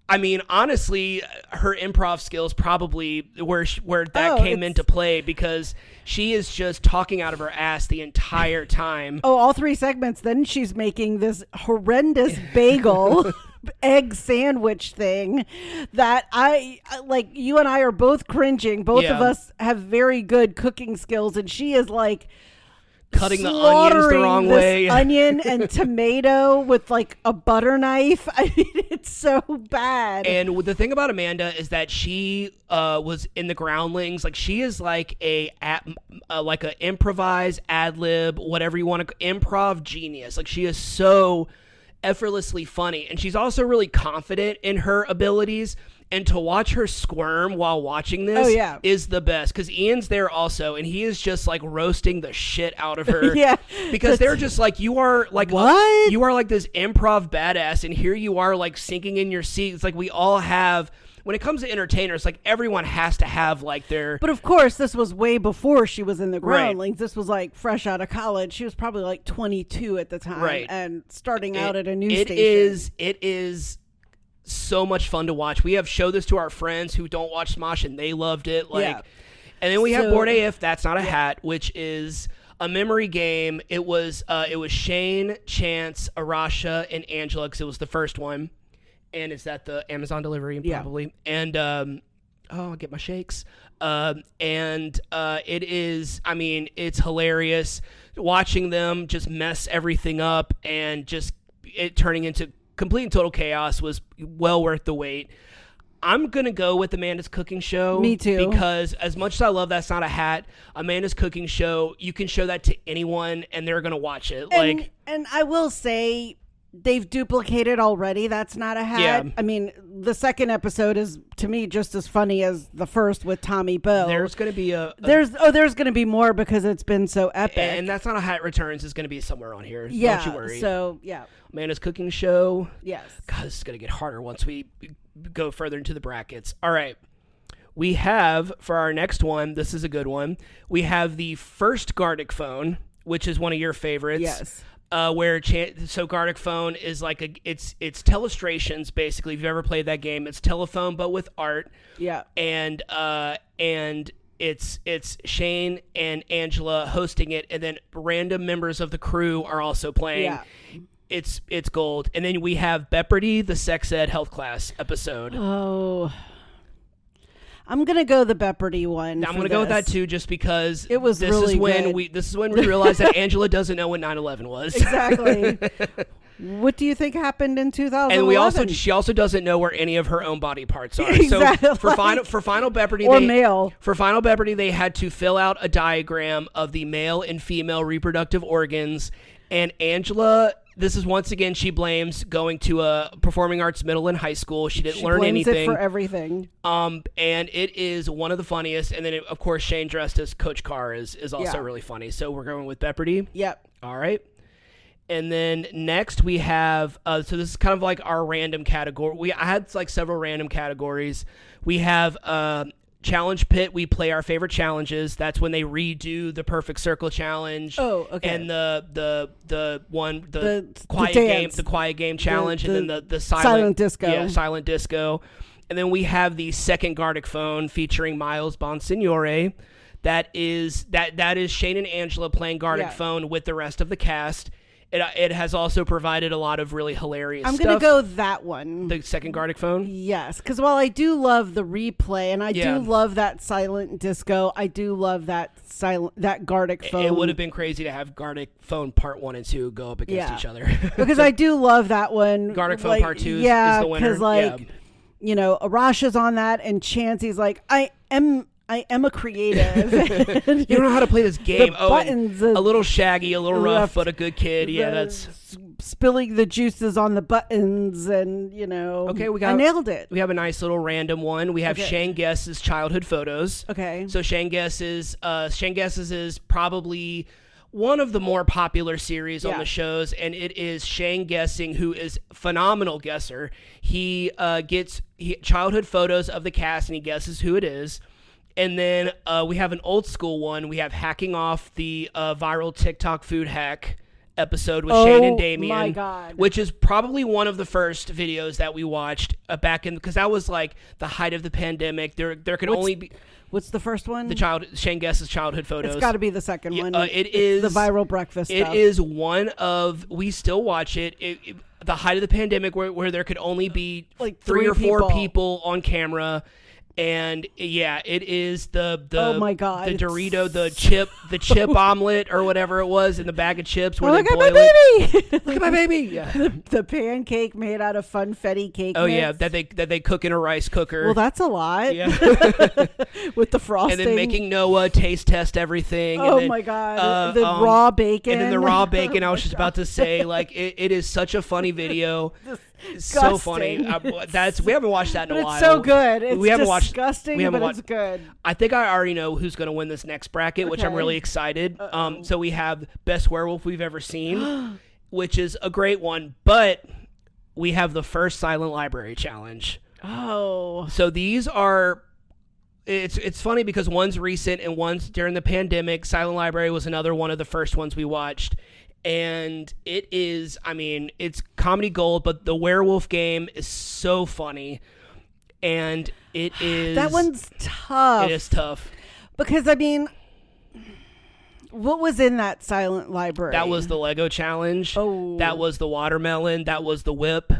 I mean, honestly, her improv skills probably where that came into play because she is just talking out of her ass the entire time. Oh, all three segments. Then she's making this horrendous bagel egg sandwich thing that I like. You and I are both cringing. Both of us have very good cooking skills, and she is like cutting the onions the wrong way. Onion and tomato with like a butter knife. I mean, it's so bad. And the thing about Amanda is that she was in the Groundlings. Like she is like a improvised ad lib, whatever you want to, improv genius. Like she is so effortlessly funny, and she's also really confident in her abilities. And to watch her squirm while watching this is the best because Ian's there also, and he is just like roasting the shit out of her. Because they're just like, you are like what? You are like this improv badass, and here you are like sinking in your seat. It's like we all have. When it comes to entertainers, like everyone has to have like their. But of course, this was way before she was in the Groundlings. Right. This was like fresh out of college. She was probably like 22 at the time, right? And starting out at a news station. It is so much fun to watch. We have showed this to our friends who don't watch Smosh, and they loved it. And then we have Board AF, That's Not a Hat, which is a memory game. It was Shane, Chance, Arasha, and Angela because it was the first one. And it's at the Amazon delivery, probably. And oh, I'll get my shakes. And it is, I mean, it's hilarious watching them just mess everything up, and just it turning into complete and total chaos was well worth the wait. I'm going to go with Amanda's Cooking Show. Me too. Because as much as I love That's Not a Hat, Amanda's Cooking Show, you can show that to anyone and they're going to watch it. And I will say, they've duplicated already. That's Not a Hat. Yeah. I mean, the second episode is, to me, just as funny as the first with Tommy Bow. There's going to be there's going to be more because it's been so epic. And That's Not a Hat Returns is going to be somewhere on here. Yeah. Don't you worry. So, yeah. Amanda's Cooking Show. Yes. God, this is going to get harder once we go further into the brackets. All right. We have, for our next one, this is a good one. We have the first Gardic phone, which is one of your favorites. Yes. So Gardic phone is like it's telestrations basically. If you've ever played that game, it's telephone but with art. Yeah. And it's Shane and Angela hosting it, and then random members of the crew are also playing. Yeah. It's gold. And then we have Beppardy, the sex ed health class episode. Oh, I'm gonna go the Beppardy one. I'm gonna go with that too, just because it was really good. This is when we realized that Angela doesn't know what 9/11 was. Exactly. What do you think happened in 2011? And she also doesn't know where any of her own body parts are. Exactly. So for final Beppardy, male. For final Beppardy, they had to fill out a diagram of the male and female reproductive organs. And Angela, this is once again, she blames going to a performing arts middle and high school. She didn't learn anything. It for everything. And it is one of the funniest. And then, of course, Shane dressed as Coach Carr is also really funny. So we're going with Beppardy. Yep. All right. And then next we have, so this is kind of like our random category. I had like several random categories. We have Challenge Pit. We play our favorite challenges. That's when they redo the Perfect Circle challenge. Oh, okay. And the quiet game challenge, and then the silent disco. Yeah, silent disco. And then we have the second Gardic phone featuring Miles Bonsignore. That is Shane and Angela playing Gardic phone with the rest of the cast. It has also provided a lot of really hilarious stuff. I'm going to go that one. The second Gardic phone? Yes, because while I do love the replay, and I do love that silent disco, I do love that Gardic phone. It would have been crazy to have Gardic phone part 1 and 2 go up against each other. Because I do love that one. Gardic phone part 2 is the winner. Because, you know, Arasha's on that, and Chansey's like, I am a creative. You don't know how to play this game. Buttons, a little shaggy, a little rough, but a good kid. Yeah, that's spilling the juices on the buttons, and you know. Okay, I nailed it. We have a nice little random one. We have Shane Guess's childhood photos. Okay. So Shane Guess's is probably one of the more popular series on the shows, and it is Shane Guessing, who is a phenomenal guesser. He gets childhood photos of the cast, and he guesses who it is. And then we have an old school one. We have hacking off the viral TikTok food hack episode with Shane and Damien. Oh my God. Which is probably one of the first videos that we watched back in, because that was like the height of the pandemic. There could only be. What's the first one? Shane Guess's childhood photos. It's got to be the second one. It's the viral breakfast It stuff. is one of, we still watch it. The height of the pandemic where there could only be like three or four people on camera. And it is the oh my God, the Dorito, the chip omelet or whatever it was in the bag of chips where look they at boil my baby. Look at my baby. Yeah. The pancake made out of funfetti cake. Oh mix. yeah, that they cook in a rice cooker. Well, that's a lot. Yeah. With the frosting. And then making Noah taste test everything. Oh and then, my God, the raw bacon. And then the raw bacon. I was just about to say, like, it is such a funny video. So funny. We haven't watched that in a while. It's so good. It's we haven't disgusting, but it's good. I think I already know who's going to win this next bracket, which I'm really excited. So we have Best Werewolf We've Ever Seen, which is a great one, but we have the first Silent Library Challenge. Oh. So these are... It's funny because one's recent and one's during the pandemic. Silent Library was another one of the first ones we watched. And it is, I mean, it's comedy gold, but the werewolf game is so funny. And it is... That one's tough. It is tough. Because, I mean, what was in that Silent Library? That was the Lego challenge. Oh. That was the watermelon. That was the whip.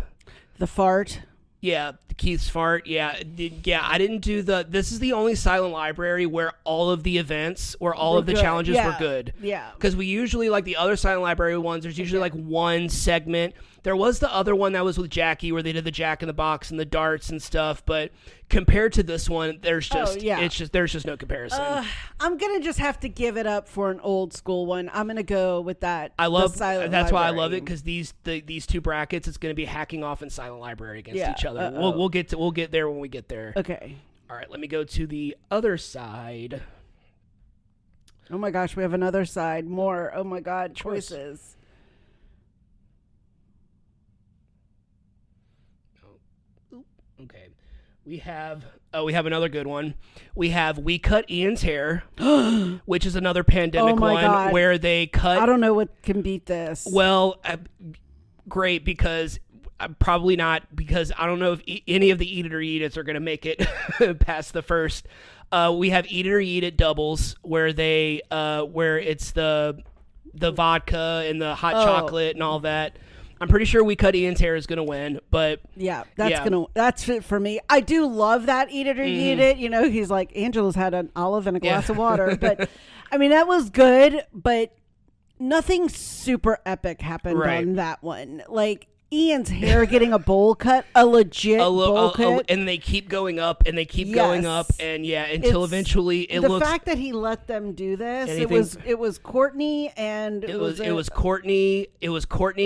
The fart. Yeah, Keith's fart. Yeah, I didn't do the. This is the only silent library where all of the events, where all of the challenges were good. Yeah. Because we usually, like the other silent library ones, there's usually like one segment. There was the other one that was with Jackie where they did the Jack in the Box and the darts and stuff. But compared to this one, there's just there's just no comparison. I'm gonna just have to give it up for an old school one. I'm gonna go with that. I love silent that's library. why I love it, because these two brackets, it's gonna be hacking off in silent library against each other. We'll get there when we get there. Okay. All right, let me go to the other side. Oh my gosh, we have another side. More. Oh my God, choices. Okay. We have another good one. We have We Cut Ian's Hair, which is another pandemic one God. where they cut. I don't know what can beat this. Well, great, because probably not, because I don't know if any of the Eat It or Eat It's are going to make it past the first. We have Eat It or Eat It doubles where they where it's the vodka and the hot chocolate and all that. I'm pretty sure We Cut Ian's Hair is going to win, but that's it for me. I do love that Eat It or Eat It. You know, he's like, Angela's had an olive and a glass of water, but I mean, that was good, but nothing super epic happened on that one. Like Ian's hair getting a bowl cut, a legit bowl cut. And they keep going up and they keep going up, and until eventually the fact that he let them do this. It was Courtney and it was Courtney,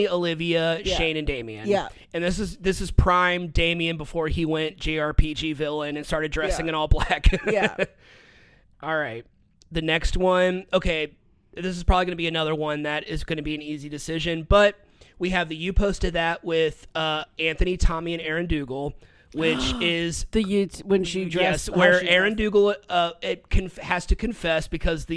Olivia, Shane, and Damien. Yeah. And this is prime Damien before he went JRPG villain and started dressing in all black. Yeah. All right. The next one. Okay, this is probably going to be another one that is going to be an easy decision, but we have the You Posted That with Anthony, Tommy, and Aaron Dougal, which is when she dressed. Yes, where Aaron Dougal has to confess, because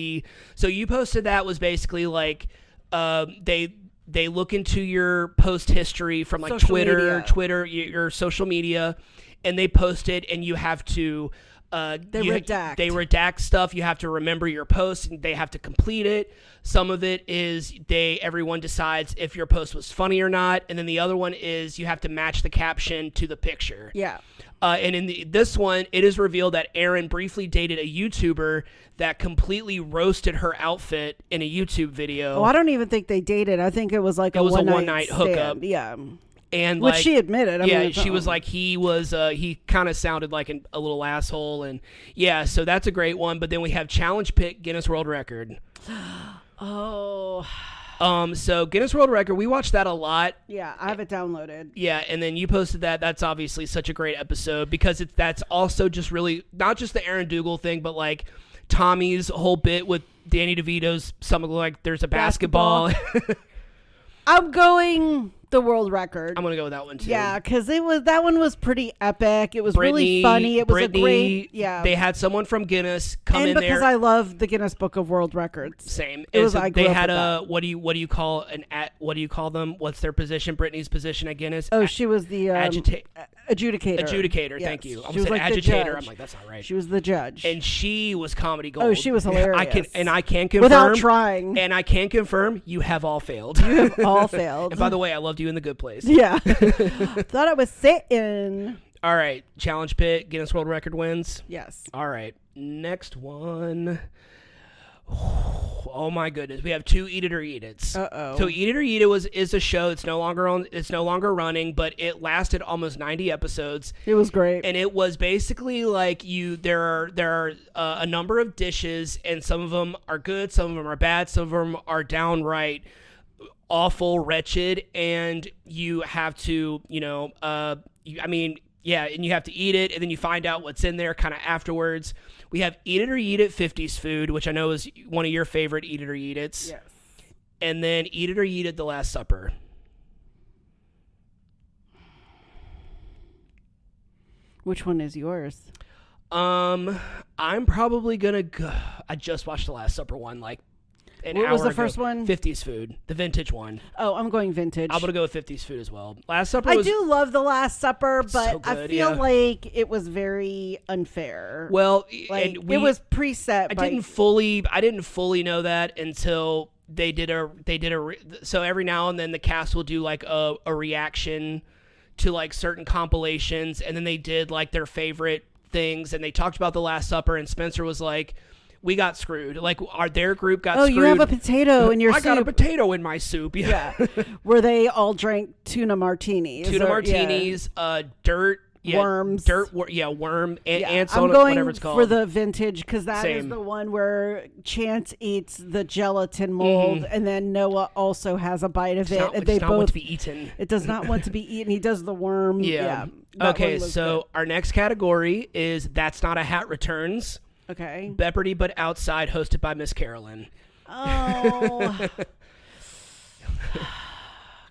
so You Posted That was basically like they look into your post history from like Twitter, your social media, and they post it, and you have to. They redact stuff. You have to remember your post, and they have to complete it. Some of it is everyone decides if your post was funny or not, and then the other one is you have to match the caption to the picture. Yeah. And in this one, it is revealed that Erin briefly dated a YouTuber that completely roasted her outfit in a YouTube video. Oh, I don't even think they dated. I think it was like a one-night hookup. Yeah. And which she admitted. She was like, he kind of sounded like a little asshole. And so that's a great one. But then we have Challenge Pick Guinness World Record. Oh. So Guinness World Record, we watched that a lot. Yeah, I have it downloaded. Yeah, and then You Posted That. That's obviously such a great episode, because that's also just really not just the Aaron Dougal thing, but like Tommy's whole bit with Danny DeVito's something like there's a basketball. I'm going the world record. I'm gonna go with that one too. Yeah, because that one was pretty epic. It was really funny. It was a great. Yeah, they had someone from Guinness come in there, because I love the Guinness Book of World Records. Same. It was. They had a what do you call what do you call them? What's their position? Brittany's position at Guinness. Oh, she was the adjudicator. Adjudicator. Yes. Thank you. I said like agitator. I'm like, that's not right. She was the judge, and she was comedy gold. Oh, she was hilarious. I can confirm without trying. And I can confirm you have all failed. You have all failed. And by the way, I loved you in The Good Place. Yeah. Thought I was sitting. All right. Challenge Pit, Guinness World Record wins. Yes. All right. Next one. Oh my goodness. We have two Eat It or Eat It's. Uh-oh. So Eat It or Eat It is a show. It's no longer running, but it lasted almost 90 episodes. It was great. And it was basically like there are a number of dishes, and some of them are good, some of them are bad, some of them are downright awful, wretched, and you have to, and you have to eat it, and then you find out what's in there kind of afterwards. We have Eat It or Eat It 50s food, which I know is one of your favorite Eat It or Eat It's. Yes. And then Eat It or Eat It The Last Supper. Which one is yours? I'm probably gonna go. I just watched The Last Supper one like an hour ago. What was the first one? 50s food, the vintage one. Oh, I'm going vintage. I'm gonna go with 50s food as well. Last Supper. I do love The Last Supper, but so good, I feel like it was very unfair. Well, like, it was preset. I didn't fully know that until they did a. So every now and then the cast will do like a reaction to like certain compilations, and then they did like their favorite things, and they talked about the Last Supper, and Spencer was like, we got screwed. Like their group got screwed. Oh, you have a potato in your soup. I got a potato in my soup. Yeah. Where they all drank tuna martinis. Martinis, dirt. Yeah, worms. Worm, ants I'm on going whatever it's called. for the vintage because that is the one where Chance eats the gelatin mold, and then Noah also has a bite of it. And they both want to be eaten. It does not want to be eaten. He does the worm. Yeah. Okay, so our next category is That's Not a Hat Returns. Okay. Beppardy But Outside, hosted by Miss Carolyn. Oh.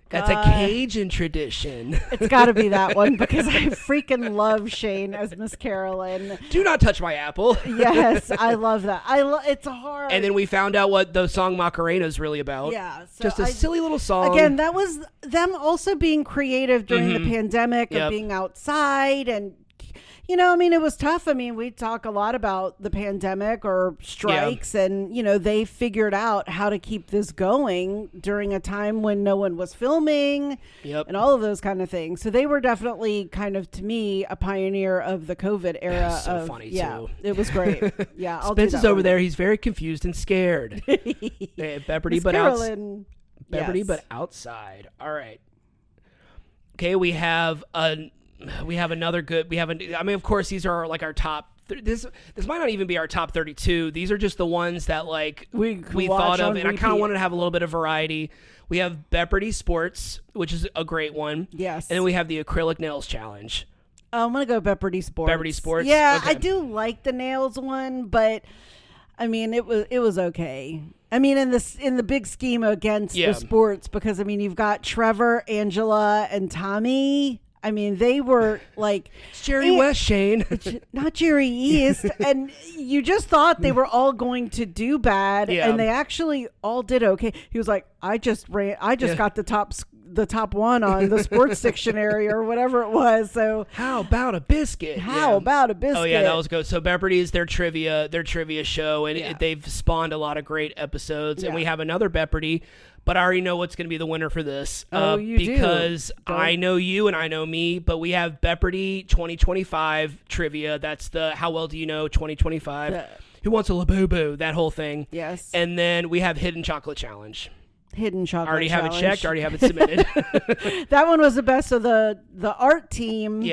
That's a Cajun tradition. It's got to be that one because I freaking love Shane as Miss Carolyn. Do not touch my apple. Yes, I love that. It's hard. And then we found out what the song Macarena is really about. Yeah. So just a silly little song. Again, that was them also being creative during the pandemic of being outside and... You know, I mean, it was tough. I mean, we talk a lot about the pandemic or strikes and, you know, they figured out how to keep this going during a time when no one was filming and all of those kind of things. So they were definitely kind of, to me, a pioneer of the COVID era. So funny, too. It was great. Yeah. Spence is over there. He's very confused and scared. Beppardy But Outside. Beppardy But Outside. All right. Okay, we have another good. I mean, of course, these are like our top. This might not even be our top 32. These are just the ones that like we thought of, and I kind of wanted to have a little bit of variety. We have Beppardy Sports, which is a great one. Yes, and then we have the Acrylic Nails Challenge. I'm gonna go Beppardy Sports. Beppardy Sports. Yeah, okay. I do like the nails one, but I mean, it was okay. I mean, in the big scheme against the sports, because I mean, you've got Trevor, Angela, and Tommy. I mean, they were like... It's Jerry West, Shane. Not Jerry East. And you just thought they were all going to do bad. Yeah. And they actually all did okay. He was like, I just got the top one on the sports dictionary or whatever it was. So how about a biscuit? About a biscuit? Oh, yeah, that was good. So Beppardy is their trivia show. And they've spawned a lot of great episodes. And we have another Beppardy. But I already know what's going to be the winner for this. Because I know you and I know me, but we have Beppardy 2025 trivia. That's the How Well Do You Know 2025. Who Wants a Labubu? That whole thing. Yes. And then we have Hidden Chocolate Challenge. Hidden Chocolate Already Challenge. have it checked. Already have it submitted. That one was the best. So the art team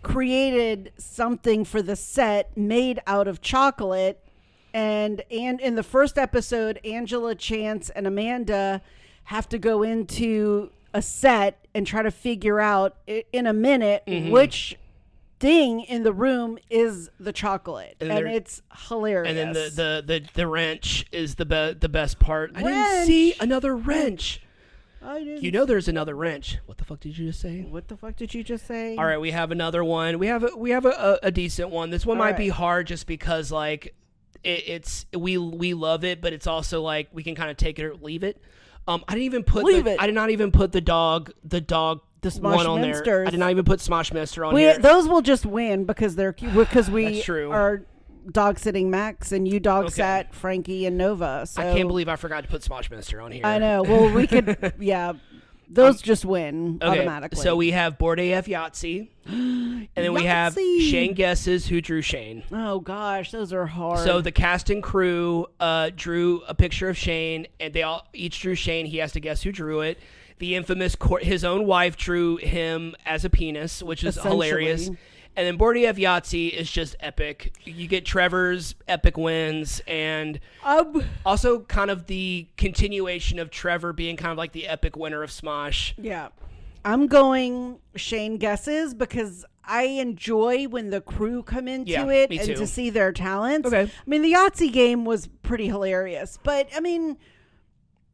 created something for the set made out of chocolate. And in the first episode, Angela, Chance, and Amanda have to go into a set and try to figure out in a minute which thing in the room is the chocolate, and it's hilarious. And then the wrench is the best part. I didn't see another wrench. You know there's another wrench. What the fuck did you just say? What the fuck did you just say? All right, we have another one. We have a decent one. This one might be hard just because like. We love it, but it's also like we can kind of take it or leave it. I didn't even put I did not even put the dog Smosh one on Minsters. there. I did not even put Smosh Minster on here. Those will just win because they're cute. Because we true. are dog sitting Max and you dog sat Frankie and Nova. So I can't believe I forgot to put Smosh Minster on here. I know. Well, we could those just win automatically. So we have Board AF Yahtzee. And then we have Shane Guesses Who Drew Shane. Oh, gosh. Those are hard. So the cast and crew drew a picture of Shane, and they all each drew Shane. He has to guess who drew it. The infamous his own wife drew him as a penis, which is hilarious. And then Board AF Yahtzee is just epic. You get Trevor's epic wins, and also kind of the continuation of Trevor being kind of like the epic winner of Smosh. Yeah. I'm going Shane Guesses because I enjoy when the crew come into it and to see their talents. Okay. I mean, the Yahtzee game was pretty hilarious, but I mean,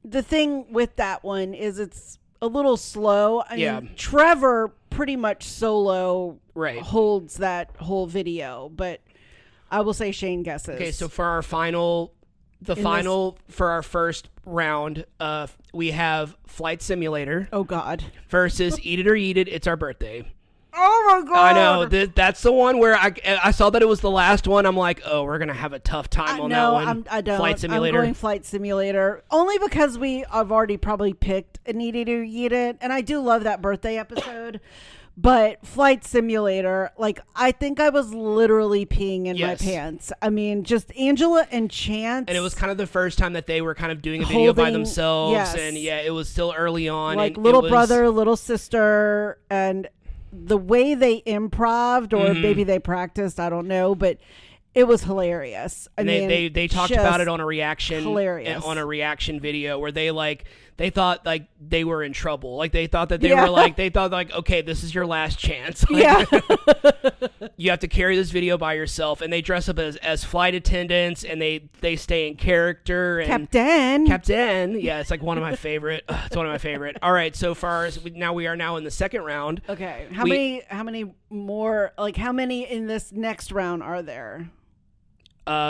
the thing with that one is it's a little slow. I mean, Trevor pretty much solo holds that whole video, but I will say Shane Guesses. Okay, so for our final for our first round, we have Flight Simulator. Oh God. Versus Eat It or Eat It. It's Our Birthday. Oh my God. I know that's the one where I saw that it was the last one. I'm like, oh, we're gonna have a tough time on that one. I don't. Flight Simulator. I'm going Flight Simulator only because I've already probably picked an Eat It or Eat It, and I do love that birthday episode. But Flight Simulator, like, I think I was literally peeing in my pants. I mean, just Angela and Chance. And it was kind of the first time that they were kind of doing a video by themselves. And yeah, it was still early on. Like little brother, little sister. And the way they improved, or maybe they practiced, I don't know. But it was hilarious. And they talked about it on a reaction. Hilarious. On a reaction video where they thought like they were in trouble. Like they thought that they were like, okay, this is your last chance. Like, you have to carry this video by yourself. And they dress up as flight attendants, and they stay in character. And Captain. Yeah, it's like one of my favorite. It's one of my favorite. All right, so far as we are now in the second round. Okay, how many more? Like how many in this next round are there?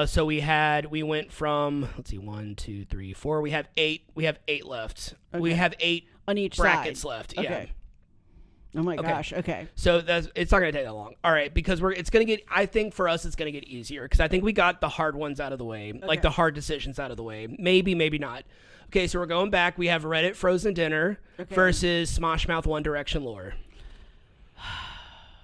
So we went from, let's see, 1, 2, 3, 4. We have 8. We have 8 left. Okay. We have 8 on each brackets side. Left. Okay. Yeah. Oh my gosh. Okay. So it's not going to take that long. All right. Because I think for us, it's going to get easier because I think we got the hard ones out of the way, like the hard decisions out of the way. Maybe not. Okay. So we're going back. We have Reddit Frozen Dinner versus Smosh Mouth One Direction lore.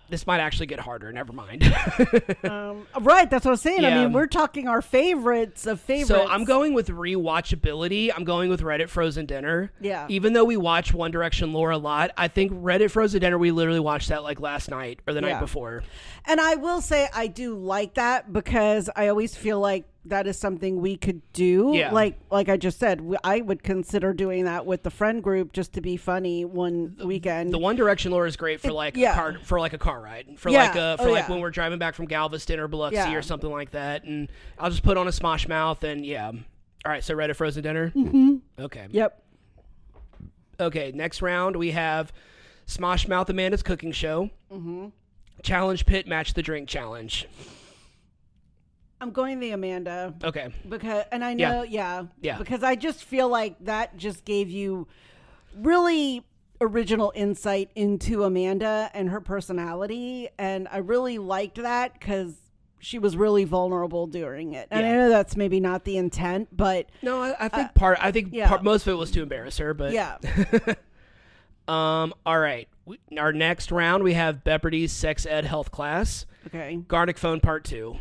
This might actually get harder. Never mind. Right, that's what I was saying. Yeah. I mean, we're talking our favorites of favorites. So I'm going with rewatchability. I'm going with Reddit Frozen Dinner. Yeah. Even though we watch One Direction lore a lot, I think Reddit Frozen Dinner, we literally watched that like last night or the night before. And I will say I do like that because I always feel like that is something we could do. Yeah. Like I just said, I would consider doing that with the friend group just to be funny one weekend. The One Direction lore is great for a car ride, like when we're driving back from Galveston or Biloxi or something like that. And I'll just put on a Smosh Mouth and all right. So Reddit Frozen Dinner. Mm-hmm. Okay. Yep. Okay. Next round we have Smosh Mouth Amanda's Cooking Show. Mm-hmm. Challenge Pit Match the Drink Challenge. I'm going the Amanda. Okay. Because I just feel like that just gave you really original insight into Amanda and her personality, and I really liked that because she was really vulnerable during it. And I know that's maybe not the intent, but no, I think most of it was to embarrass her, but yeah. All right. Our next round we have Beppardy's Sex Ed Health Class. Okay. Garnic Phone Part 2.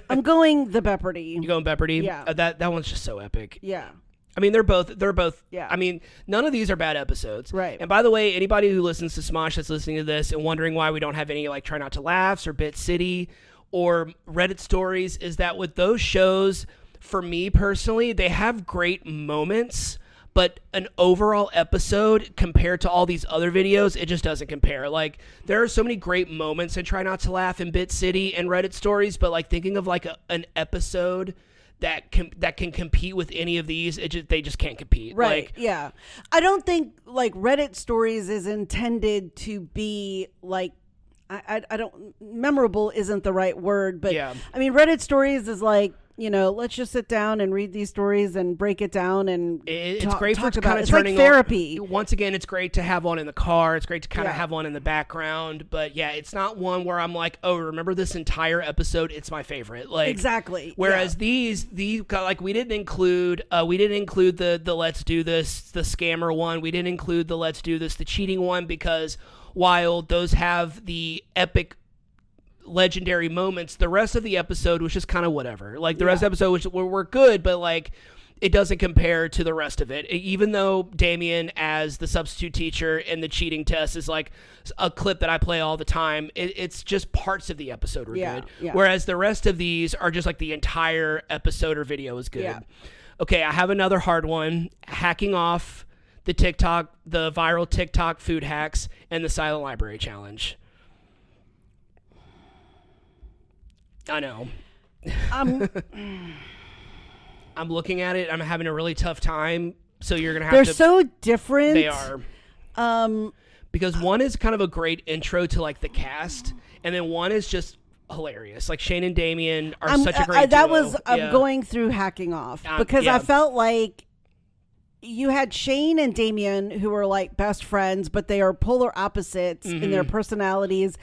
I'm going the Beppardy. You going Beppardy? Yeah. That one's just so epic. Yeah. I mean, they're both. Yeah. I mean, none of these are bad episodes. Right. And by the way, anybody who listens to Smosh that's listening to this and wondering why we don't have any like Try Not to Laughs or Bit City or Reddit stories, is that with those shows, for me personally, they have great moments. But an overall episode compared to all these other videos, it just doesn't compare. Like, there are so many great moments in Try Not to Laugh in Bit City and Reddit stories, but like thinking of like an episode that can compete with any of these, they just can't compete. Right? Like, yeah, I don't think like Reddit stories is intended to be like. I don't. Memorable isn't the right word, but I mean Reddit stories is like. Let's just sit down and read these stories and break it down and it's great for kind of it's turning like therapy. Once again, it's great to have on in the car. It's great to kind of have on in the background. But yeah, it's not one where I'm like, oh, remember this entire episode? It's my favorite. Like exactly. Whereas these like we didn't include the Let's Do This, the scammer one. We didn't include the Let's Do This, the cheating one, because while those have the epic legendary moments, the rest of the episode was just kind of whatever. Like the rest of the episode were good, but like it doesn't compare to the rest of it. Even though Damien as the substitute teacher in the cheating test is like a clip that I play all the time, it's just parts of the episode were good. Yeah. Whereas the rest of these are just like the entire episode or video is good. Yeah. Okay, I have another hard one. Hacking off the viral TikTok food hacks and the Silent Library Challenge. I know. I'm looking at it. I'm having a really tough time. So you're going to have to... They're so different. They are. Because one is kind of a great intro to like the cast. And then one is just hilarious. Like Shane and Damien are such a great duo. I'm going through hacking off. Because I felt like you had Shane and Damien who were like best friends. But they are polar opposites in their personalities.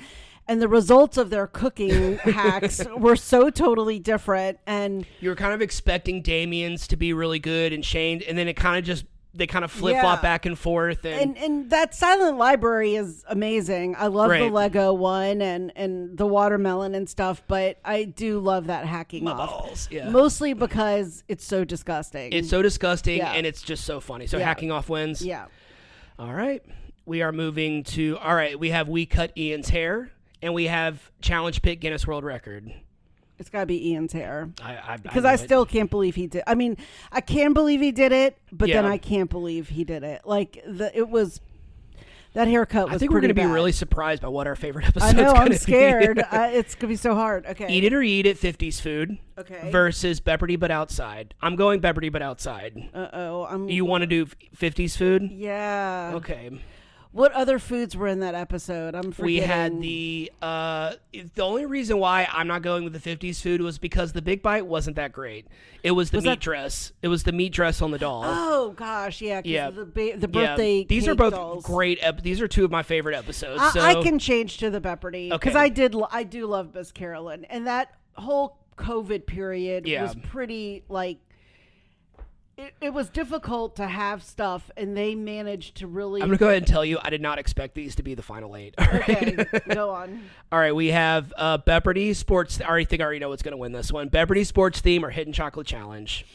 And the results of their cooking hacks were so totally different. And you were kind of expecting Damien's to be really good and Shane, and then it kind of just they kind of flip flop back and forth, and that silent library is amazing. I love the Lego one and the watermelon and stuff, but I do love that hacking off. Balls, mostly because it's so disgusting. It's so disgusting, and it's just so funny. So hacking off wins. Yeah. All right, we are moving to. All right, we have We Cut Ian's Hair, and we have Challenge Pit Guinness World Record. It's got to be Ian's hair. Because I still can't believe he did. I mean, I can believe he did it, but then I can't believe he did it. Like, that haircut was I think we're going to be really surprised by what our favorite episode is. I know, I'm scared. It's going to be so hard. Okay. Eat it or eat it, 50s food. Okay. Versus Bepperty but outside. I'm going Bepperty but outside. Uh-oh. You want to do 50s food? Yeah. Okay. What other foods were in that episode? I'm forgetting. We had the only reason why I'm not going with the 50s food was because the Big Bite wasn't that great. It was the meat dress. It was the meat dress on the doll. Oh gosh, yeah. The birthday. These are both dolls. great. These are two of my favorite episodes. I can change to the Bepperty because I do love Miss Carolyn, and that whole COVID period was pretty like. It was difficult to have stuff, and they managed to really... I'm going to go ahead and tell you, I did not expect these to be the final 8. All right? Okay, go on. All right, we have Bepperty Sports... I already know what's going to win this one. Bepperty Sports Theme or Hidden Chocolate Challenge.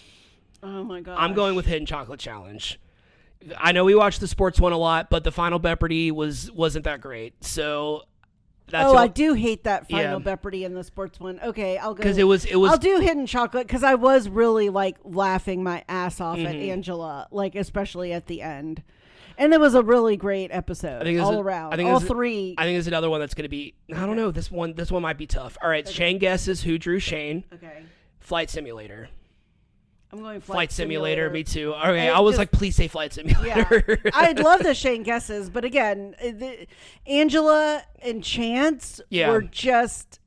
Oh, my gosh. I'm going with Hidden Chocolate Challenge. I know we watched the sports one a lot, but the final Bepperty wasn't that great, so... I do hate that final Bepperty in the sports one. Okay, I'll go. Because it was. I'll do Hidden Chocolate because I was really like laughing my ass off at Angela, like especially at the end, and it was a really great episode all around. All three. I think there's another one that's going to be. I don't know. This one might be tough. All right, Shane guesses who drew Shane. Okay. Flight Simulator. I'm going Flight Simulator. Me too. Okay, I was like, please say Flight Simulator. Yeah. I'd love the Shane guesses, but again, Angela and Chance were just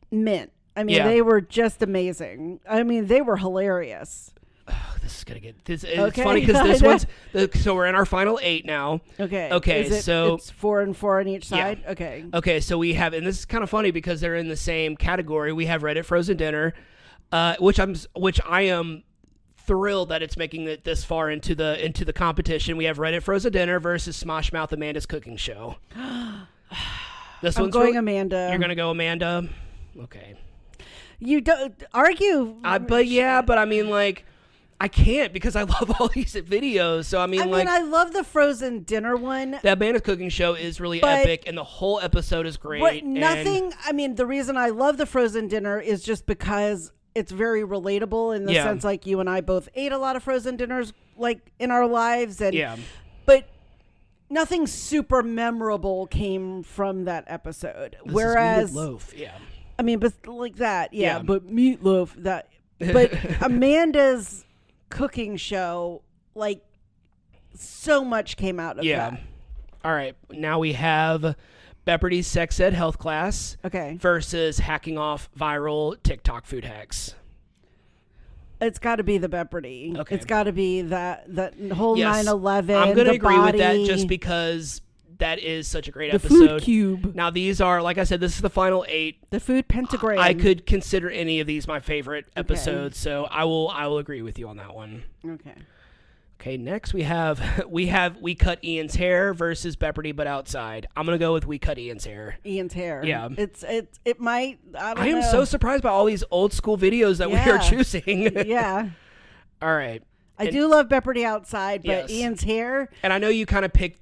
mint. I mean, they were just amazing. I mean, they were hilarious. Oh, this is gonna get this. It's funny because this one's so we're in our final 8 now. Okay. So it's 4 and 4 on each side. Yeah. Okay. So we have, and this is kind of funny because they're in the same category. We have Reddit Frozen Dinner, which I am thrilled that it's making it this far into the competition. We have Reddit Frozen Dinner versus Smosh Mouth Amanda's Cooking Show. This I'm one's going Amanda. You're gonna go Amanda. Okay. You don't argue. But I mean, like, I can't because I love all these videos. So I mean, I love the Frozen Dinner one. That Amanda's Cooking Show is really epic, and the whole episode is great. But nothing. I mean, the reason I love the Frozen Dinner is just because it's very relatable in the sense like you and I both ate a lot of frozen dinners like in our lives, and but nothing super memorable came from that episode. Whereas Meatloaf, I mean, but like that, but Meatloaf, that, but Amanda's cooking show, like so much came out of that. All right, now we have Bepperty's Sex Ed Health Class versus hacking off viral TikTok food hacks. It's got to be the Bepperty. Okay. It's got to be that whole 9/11. I'm going to agree with that just because that is such a great episode. The food cube. Now these are, like I said, this is the final 8. The food pentagram. I could consider any of these my favorite episodes, so I will agree with you on that one. Okay, next we have We Cut Ian's Hair versus Bepperty but outside. I'm gonna go with We Cut Ian's Hair. Ian's hair. Yeah. It might. I am so surprised by all these old school videos that we are choosing. Yeah. All right. I do love Bepperty outside, but Ian's hair. And I know you kind of picked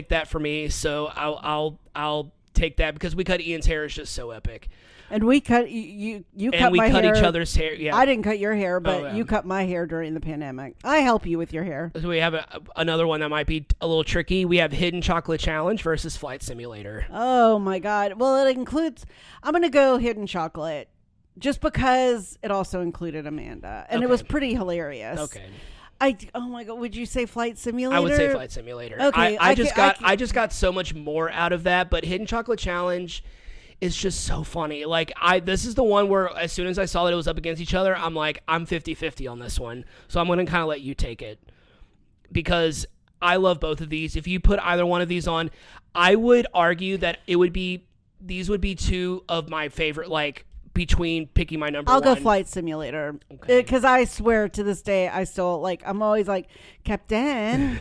that for me, so I'll take that because We Cut Ian's Hair is just so epic. And we cut you cut and we my cut hair. each other's hair. Yeah, I didn't cut your hair, but you cut my hair during the pandemic. I help you with your hair. So we have another one that might be a little tricky. We have Hidden Chocolate Challenge versus Flight Simulator. Oh my God! Well, it includes. I'm gonna go Hidden Chocolate, just because it also included Amanda, and it was pretty hilarious. Okay. Oh my God! Would you say Flight Simulator? I would say Flight Simulator. Okay. I just got so much more out of that, but Hidden Chocolate Challenge is just so funny. Like this is the one where as soon as I saw that it was up against each other, I'm like, I'm 50-50 on this one. So I'm going to kind of let you take it because I love both of these. If you put either one of these on, I would argue that these would be two of my favorite like between picking my number I'll one. go Flight Simulator. Okay. Because I swear to this day, I still, like, I'm always like, Captain,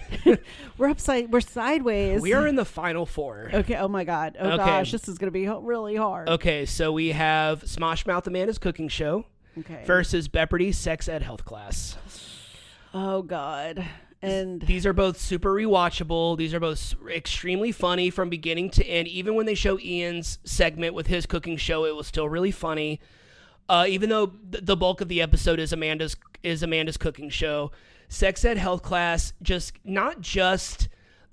we're sideways. We are in the final four. Okay. Oh, my God. Oh, gosh. This is going to be really hard. Okay. So we have Smosh Mouth Amanda's Cooking Show versus Beppardy Sex Ed Health Class. Oh, God. And these are both super rewatchable. These are both extremely funny from beginning to end. Even when they show Ian's segment with his cooking show, it was still really funny. Even though the bulk of the episode is Amanda's cooking show. Sex Ed Health Class, not just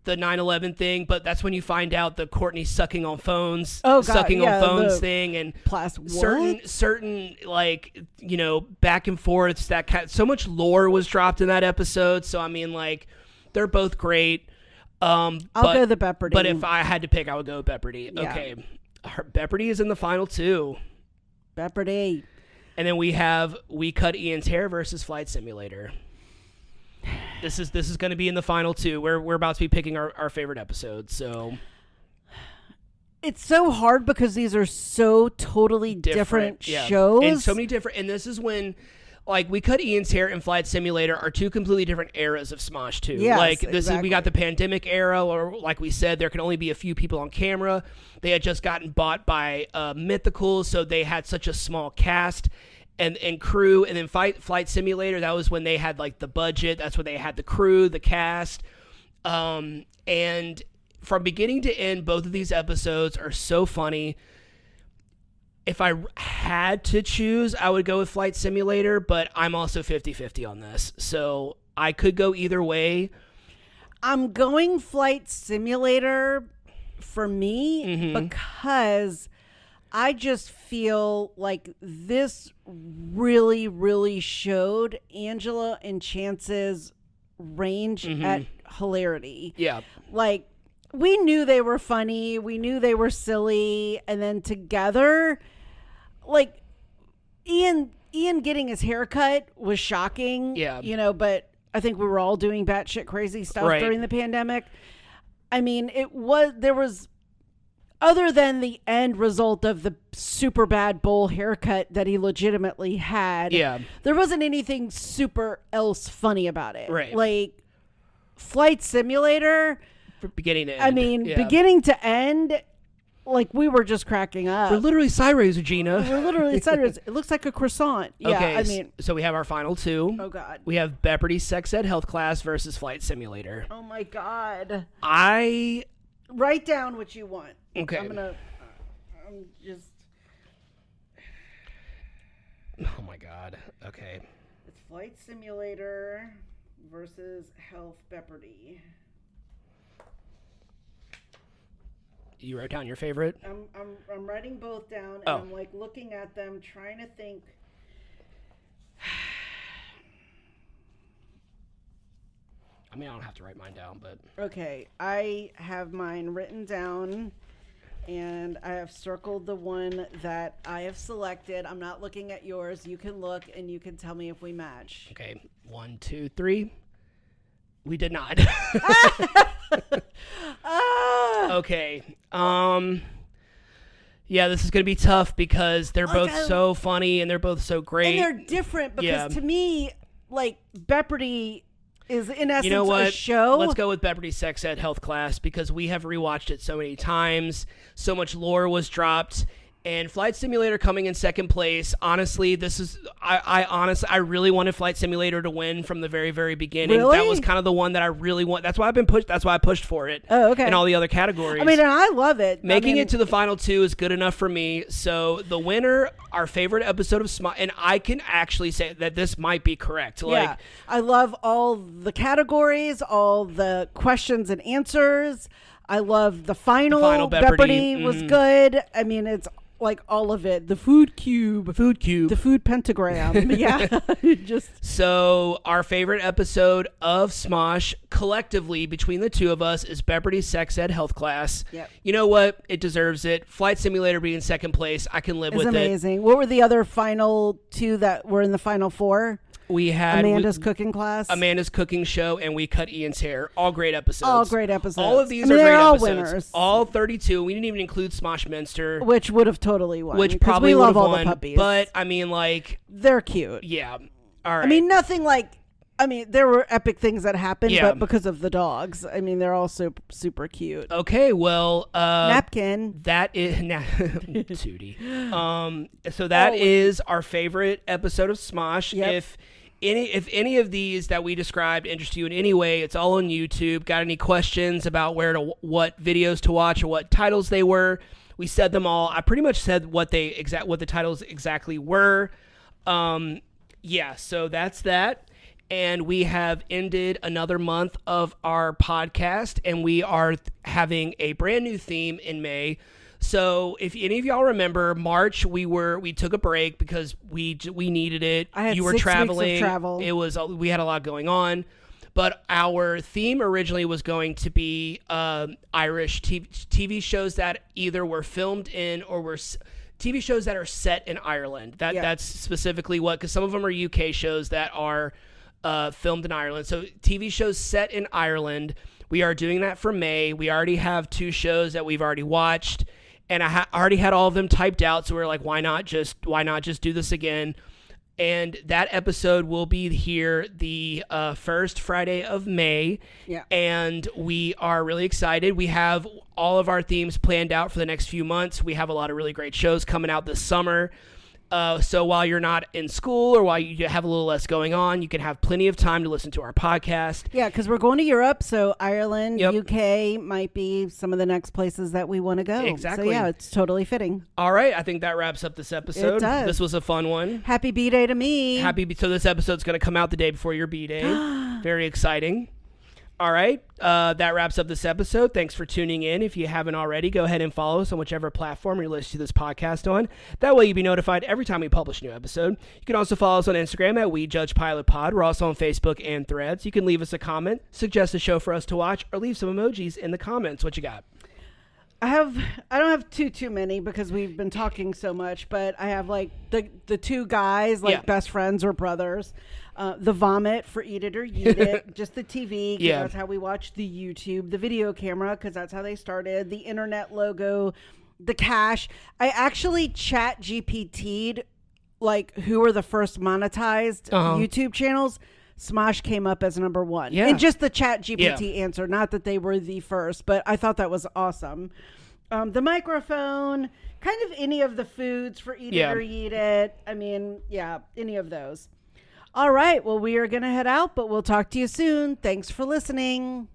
the 9/11 thing, but that's when you find out the Courtney sucking on phones, sucking on phones thing, and certain like, you know, back and forths. So much lore was dropped in that episode. So I mean, like, they're both great. I'll go the Beppardy. But if I had to pick, I would go Beppardy. Yeah. Okay, Beppardy is in the final two. Beppardy. And then we Cut Ian's Hair versus Flight Simulator. This is going to be in the final two. We're about to be picking our favorite episodes. So it's so hard because these are so totally different shows, and so many different. And this is when, like, We Cut Ian's Hair and Flight Simulator are two completely different eras of Smosh too. Yes, like this is, we got the pandemic era, or like we said, there can only be a few people on camera. They had just gotten bought by Mythical, so they had such a small cast and crew. And then Flight Simulator, that was when they had like the budget. That's when they had the crew, the cast. And from beginning to end, both of these episodes are so funny. If I had to choose, I would go with Flight Simulator, but I'm also 50-50 on this. So I could go either way. I'm going Flight Simulator for me because I just feel like this really, really showed Angela and Chance's range at hilarity. Yeah. Like, we knew they were funny. We knew they were silly. And then together, like, Ian getting his haircut was shocking. Yeah. You know, but I think we were all doing batshit crazy stuff during the pandemic. I mean, there was, other than the end result of the super bad bowl haircut that he legitimately had, there wasn't anything super else funny about it. Right. Like, Flight Simulator, beginning to end. I mean, beginning to end, like, we were just cracking up. We're literally sideways, Regina. We're literally sideways. It looks like a croissant. Yeah, okay, I mean. So we have our final two. Oh, God. We have Beppardy Sex Ed Health Class versus Flight Simulator. Oh, my God. Write down what you want. Okay. I'm just. Oh, my God. Okay. It's Flight Simulator versus Health Beppardy. You wrote down your favorite? I'm writing both down, and I'm like looking at them, trying to think. I mean, I don't have to write mine down, but okay, I have mine written down, and I have circled the one that I have selected. I'm not looking at yours. You can look, and you can tell me if we match. Okay, 1, 2, 3. We did not. Okay. Yeah, this is going to be tough because they're both so funny and they're both so great. And they're different because to me, like, Beppardy is in essence a show. Let's go with Beppardy Sex Ed Health Class because we have rewatched it so many times. So much lore was dropped. And Flight Simulator coming in second place. Honestly, I really wanted Flight Simulator to win from the very, very beginning. Really? That was kind of the one that I really want. That's why I pushed for it. Oh, okay. In all the other categories. I mean, and I love it. Making it to the final two is good enough for me. So the winner, our favorite episode of Smosh, and I can actually say that this might be correct. Yeah, I love all the categories, all the questions and answers. I love the final Beppardy was good. I mean, it's like all of it. The food cube. The food pentagram. Yeah. So our favorite episode of Smosh collectively between the two of us is Beppardy Sex Ed Health Class. Yep. You know what? It deserves it. Flight Simulator being second place. I can live with it. It's amazing. What were the other final two that were in the final four? We had Amanda's cooking class. Amanda's cooking show, and we cut Ian's hair. All great episodes. All great episodes. All of these are great they're all episodes. Winners. All 32. We didn't even include Smosh Minster. Which would have totally won. Which probably would have all won. The puppies. But, I mean, like... They're cute. Yeah. All right. I mean, nothing like... I mean, there were epic things that happened, Yeah. but because of the dogs. I mean, they're all super, super cute. Okay, well... Napkin. That is... Tootie. So that is our favorite episode of Smosh. Yep. If any of these that we described interest you in any way, it's all on YouTube. Got any questions about what videos to watch or what titles they were? We said them all. I pretty much said what the titles exactly were. Yeah, so that's that. And we have ended another month of our podcast, and we are having a brand new theme in May. So if any of y'all remember, March we took a break because we needed it. You were 6 traveling. weeks of travel. It was we had a lot going on, but our theme originally was going to be Irish TV shows that either were filmed in or were TV shows that are set in Ireland. That's specifically because some of them are UK shows that are filmed in Ireland. So TV shows set in Ireland. We are doing that for May. We already have 2 shows that we've already watched, and I already had all of them typed out. So we're like, why not just do this again? And that episode will be here the first Friday of May. Yeah. And we are really excited. We have all of our themes planned out for the next few months. We have a lot of really great shows coming out this summer. So while you're not in school or while you have a little less going on, you can have plenty of time to listen to our podcast. Yeah, because we're going to Europe, so Ireland, UK might be some of the next places that we want to go. Exactly. So yeah, it's totally fitting. All right, I think that wraps up this episode. It does. This was a fun one. Happy B-Day to me. So this episode's going to come out the day before your B-Day. Very exciting. All right, that wraps up this episode. Thanks for tuning in. If you haven't already, go ahead and follow us on whichever platform you're listening to this podcast on. That way you'll be notified every time we publish a new episode. You can also follow us on Instagram at WeJudgePilotPod. We're also on Facebook and Threads. You can leave us a comment, suggest a show for us to watch, or leave some emojis in the comments. What you got? I don't have too many because we've been talking so much, but I have like the 2 guys, like best friends or brothers. The vomit for Eat It or Yeet It, just the TV, because that's how we watch the YouTube, the video camera, because that's how they started, the internet logo, the cash. I actually chat GPT'd like who were the first monetized YouTube channels. Smosh came up as number 1. Yeah. And just the chat GPT answer, not that they were the first, but I thought that was awesome. The microphone, kind of any of the foods for Eat It or Yeet It. I mean, any of those. All right. Well, we are going to head out, but we'll talk to you soon. Thanks for listening.